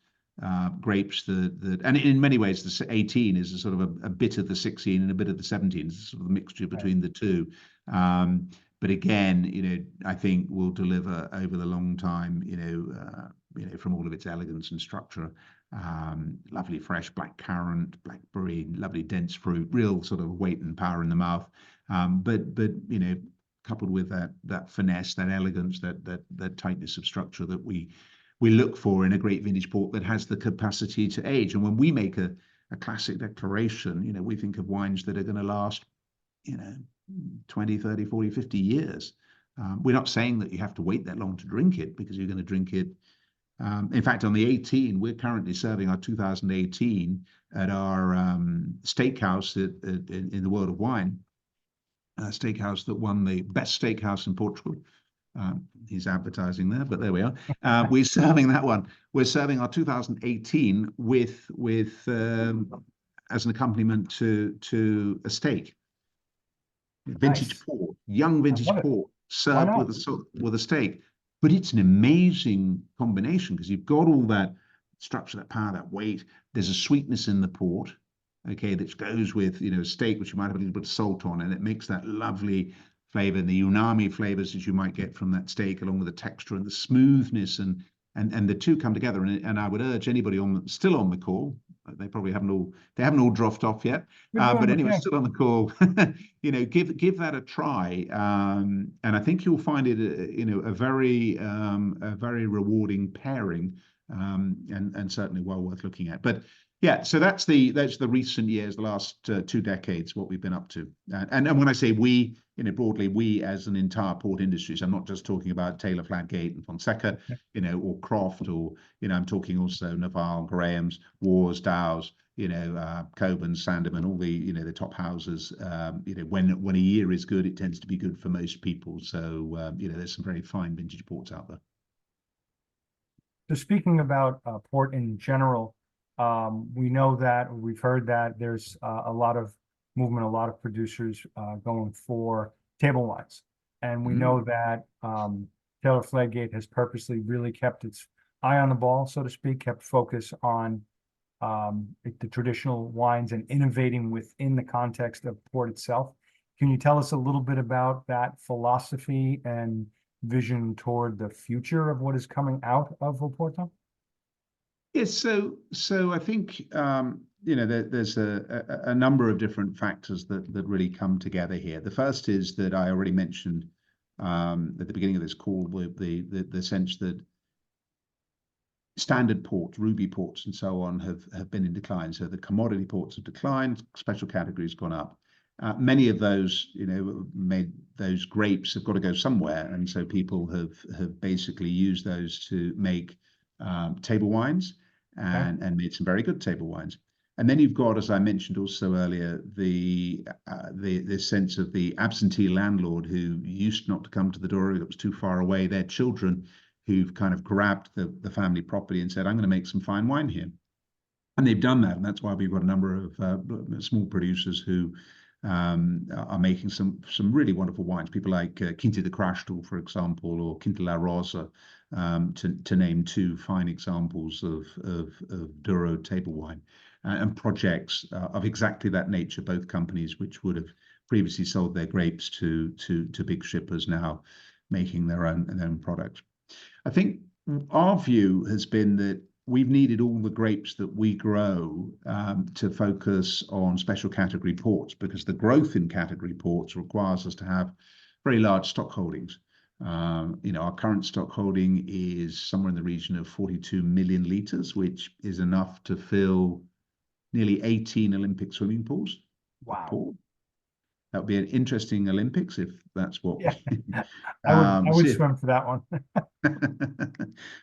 grapes that and in many ways the 18 is a sort of a bit of the 16 and a bit of the 17. It's sort of a mixture between the two. But again, I think will deliver over the long time, from all of its elegance and structure. Lovely fresh black currant, blackberry, lovely dense fruit, real sort of weight and power in the mouth. But coupled with that finesse, that elegance, that tightness of structure that we look for in a great vintage port that has the capacity to age. And when we make a classic declaration, we think of wines that are going to last, 20, 30, 40, 50 years. We're not saying that you have to wait that long to drink it, because you're going to drink it. In fact, on the 18, we're currently serving our 2018 at our steakhouse in the world of wine, a steakhouse that won the best steakhouse in Portugal. He's advertising there, but there we are. We're serving that one. We're serving our 2018 with as an accompaniment to a steak. Vintage port, young vintage port, served with a steak. But it's an amazing combination because you've got all that structure, that power, that weight. There's a sweetness in the port, okay, that goes with a steak, which you might have a little bit of salt on, and it makes that lovely flavor, and the umami flavors that you might get from that steak, along with the texture and the smoothness, and the two come together. And I would urge anybody still on the call, they probably haven't all dropped off yet, but anyway, still on the call, give that a try, and I think you'll find it a very rewarding pairing, and certainly well worth looking at. But yeah, so that's the recent years, the last 2 decades, what we've been up to. And when I say we, broadly, we as an entire port industry, so I'm not just talking about Taylor, Fladgate and Fonseca, or Croft, or, I'm talking also Naval, Graham's, Wars, Dow's, Coburn, Sandeman, all the top houses. When a year is good, it tends to be good for most people. So, there's some very fine vintage ports out there. So speaking about port in general, we know that, we've heard that there's a lot of movement, a lot of producers going for table wines. And we know that Taylor Fladgate has purposely really kept its eye on the ball, so to speak, kept focus on the traditional wines and innovating within the context of port itself. Can you tell us a little bit about that philosophy and vision toward the future of what is coming out of Oporto? Yes, so I think there's a number of different factors that really come together here. The first is that I already mentioned at the beginning of this call, the sense that standard ports, ruby ports, and so on have been in decline. So the commodity ports have declined, special categories gone up. Many of those, made those grapes have got to go somewhere, and so people have basically used those to make table wines Okay. and made some very good table wines. And then you've got, as I mentioned also earlier, the sense of the absentee landlord who used not to come to the door, that was too far away. Their children who've kind of grabbed the family property and said, I'm going to make some fine wine here. And they've done that. And that's why we've got a number of small producers who are making some really wonderful wines. People like Quinta de Crastal, for example, or Quinta La Rosa, to name two fine examples of Douro table wine and projects of exactly that nature. Both companies which would have previously sold their grapes to big shippers, now making their own products. I think our view has been that we've needed all the grapes that we grow to focus on special category ports, because the growth in category ports requires us to have very large stock holdings. Our current stock holding is somewhere in the region of 42 million litres, which is enough to fill nearly 18 Olympic swimming pools of Wow. port. That would be an interesting Olympics if that's what Yeah, we I would see. swim for that one.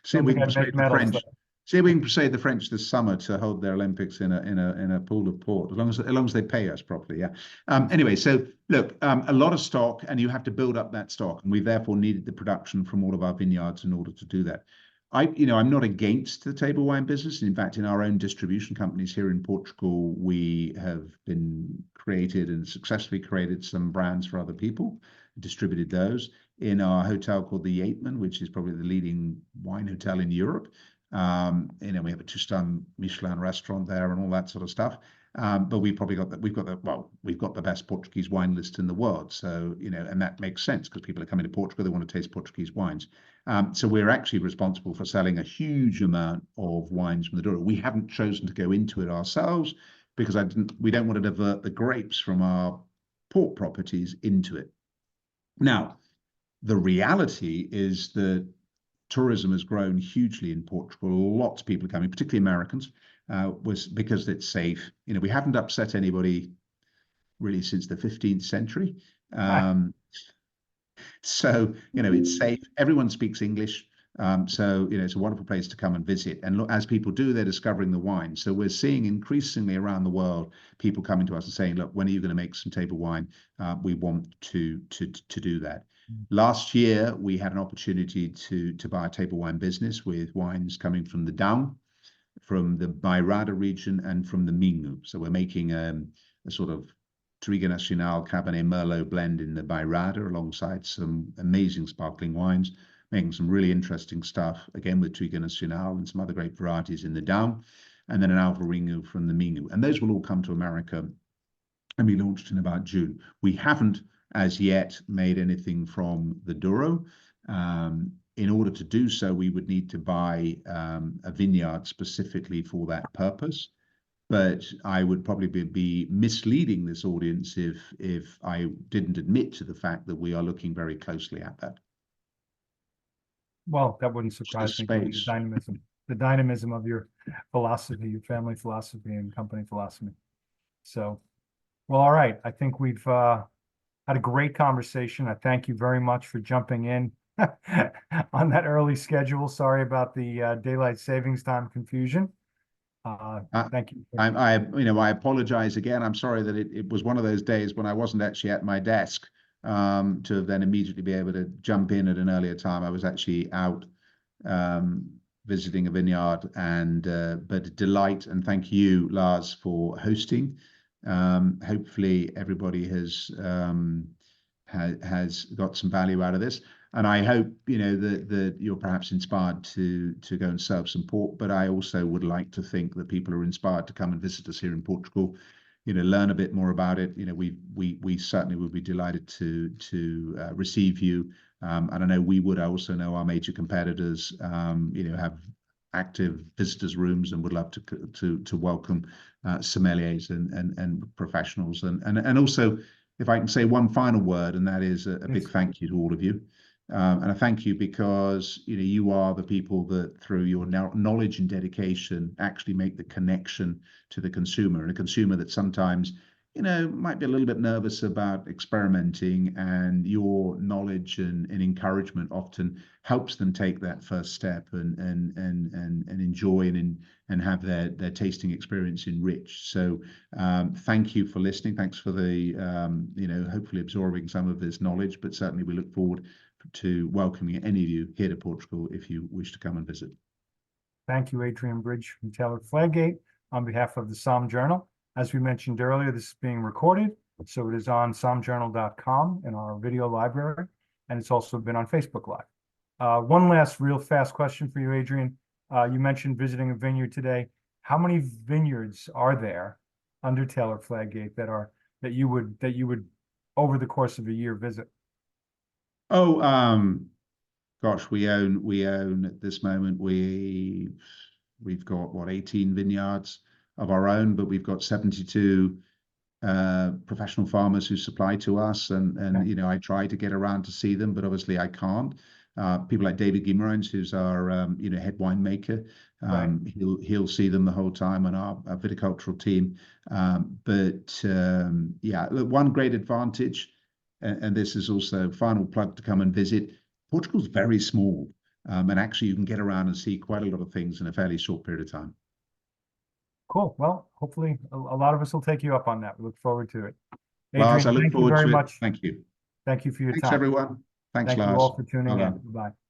See if Don't we think can I'd persuade make the medals French. though. See if we can persuade the French this summer to hold their Olympics in a pool of port, as long as they pay us properly. Yeah. Anyway, so look, a lot of stock, and you have to build up that stock, and we therefore needed the production from all of our vineyards in order to do that. I'm not against the table wine business. In fact, in our own distribution companies here in Portugal, we have been created and successfully created some brands for other people, distributed those in our hotel called the Yateman, which is probably the leading wine hotel in Europe. We have a two-star Michelin restaurant there and all that sort of stuff. But we've got the best Portuguese wine list in the world. So, and that makes sense because people are coming to Portugal, they want to taste Portuguese wines. So we're actually responsible for selling a huge amount of wines from the Douro. We haven't chosen to go into it ourselves because we don't want to divert the grapes from our port properties into it. Now, the reality is that tourism has grown hugely in Portugal. Lots of people are coming, particularly Americans, was because it's safe. We haven't upset anybody really since the 15th century. So, it's safe. Everyone speaks English. So, it's a wonderful place to come and visit. And look, as people do, they're discovering the wine. So we're seeing increasingly around the world, people coming to us and saying, look, when are you going to make some table wine? We want to do that. Last year, we had an opportunity to buy a table wine business with wines coming from the Down, from the Bairrada region, and from the Minho. So we're making a sort of Trigo Nacional Cabernet Merlot blend in the Bairrada alongside some amazing sparkling wines, making some really interesting stuff, again with Trigo Nacional and some other great varieties in the Down, and then an Alvarinho from the Minho. And those will all come to America and be launched in about June. We haven't as yet made anything from the Douro. In order to do so, we would need to buy a vineyard specifically for that purpose. But I would probably be misleading this audience if I didn't admit to the fact that we are looking very closely at that. Well, that wouldn't surprise me, given Space. the dynamism of your philosophy, your family philosophy and company philosophy. So, well, all right. I think we've had a great conversation. I thank you very much for jumping in on that early schedule. Sorry about the daylight savings time confusion. Thank you. I apologize again. I'm sorry that it was one of those days when I wasn't actually at my desk to then immediately be able to jump in at an earlier time. I was actually out visiting a vineyard, but delight and thank you, Lars, for hosting. Hopefully everybody has got some value out of this. And I hope, that you're perhaps inspired to go and serve some port, but I also would like to think that people are inspired to come and visit us here in Portugal, learn a bit more about it. We certainly would be delighted to receive you. And I know we would. I also know our major competitors, have active visitors rooms, and would love to welcome sommeliers and professionals, and also, if I can say one final word, and that is a big thank you to all of you. And I thank you because you are the people that, through your knowledge and dedication, actually make the connection to the consumer, and a consumer that sometimes might be a little bit nervous about experimenting, and your knowledge and encouragement often helps them take that first step and enjoy and have their tasting experience enriched. So thank you for listening. Thanks for the hopefully absorbing some of this knowledge, but certainly we look forward to welcoming any of you here to Portugal if you wish to come and visit. Thank you, Adrian Bridge from Taylor Fladgate, on behalf of the Somm Journal. As we mentioned earlier, this is being recorded, so it is on sommjournal.com in our video library, and it's also been on Facebook Live. One last real fast question for you, Adrian. You mentioned visiting a vineyard today. How many vineyards are there under Taylor Fladgate that you would over the course of a year visit? Oh, gosh, we own at this moment, we've got what, 18 vineyards of our own, but we've got 72 professional farmers who supply to us, and I try to get around to see them, but obviously I can't. People like David Guimaraes, who's our head winemaker, he'll see them the whole time, and our viticultural team. Yeah, one great advantage, and this is also final plug to come and visit. Portugal's very small, and actually you can get around and see quite a lot of things in a fairly short period of time. Cool. Well, hopefully a lot of us will take you up on that. We look forward to it. Adrian, Lars, I look thank you forward very to it. much. Thank you. Thank you for your Thanks, time. everyone. Thanks, Thank Lars. you all for tuning Bye-bye. in. Bye-bye.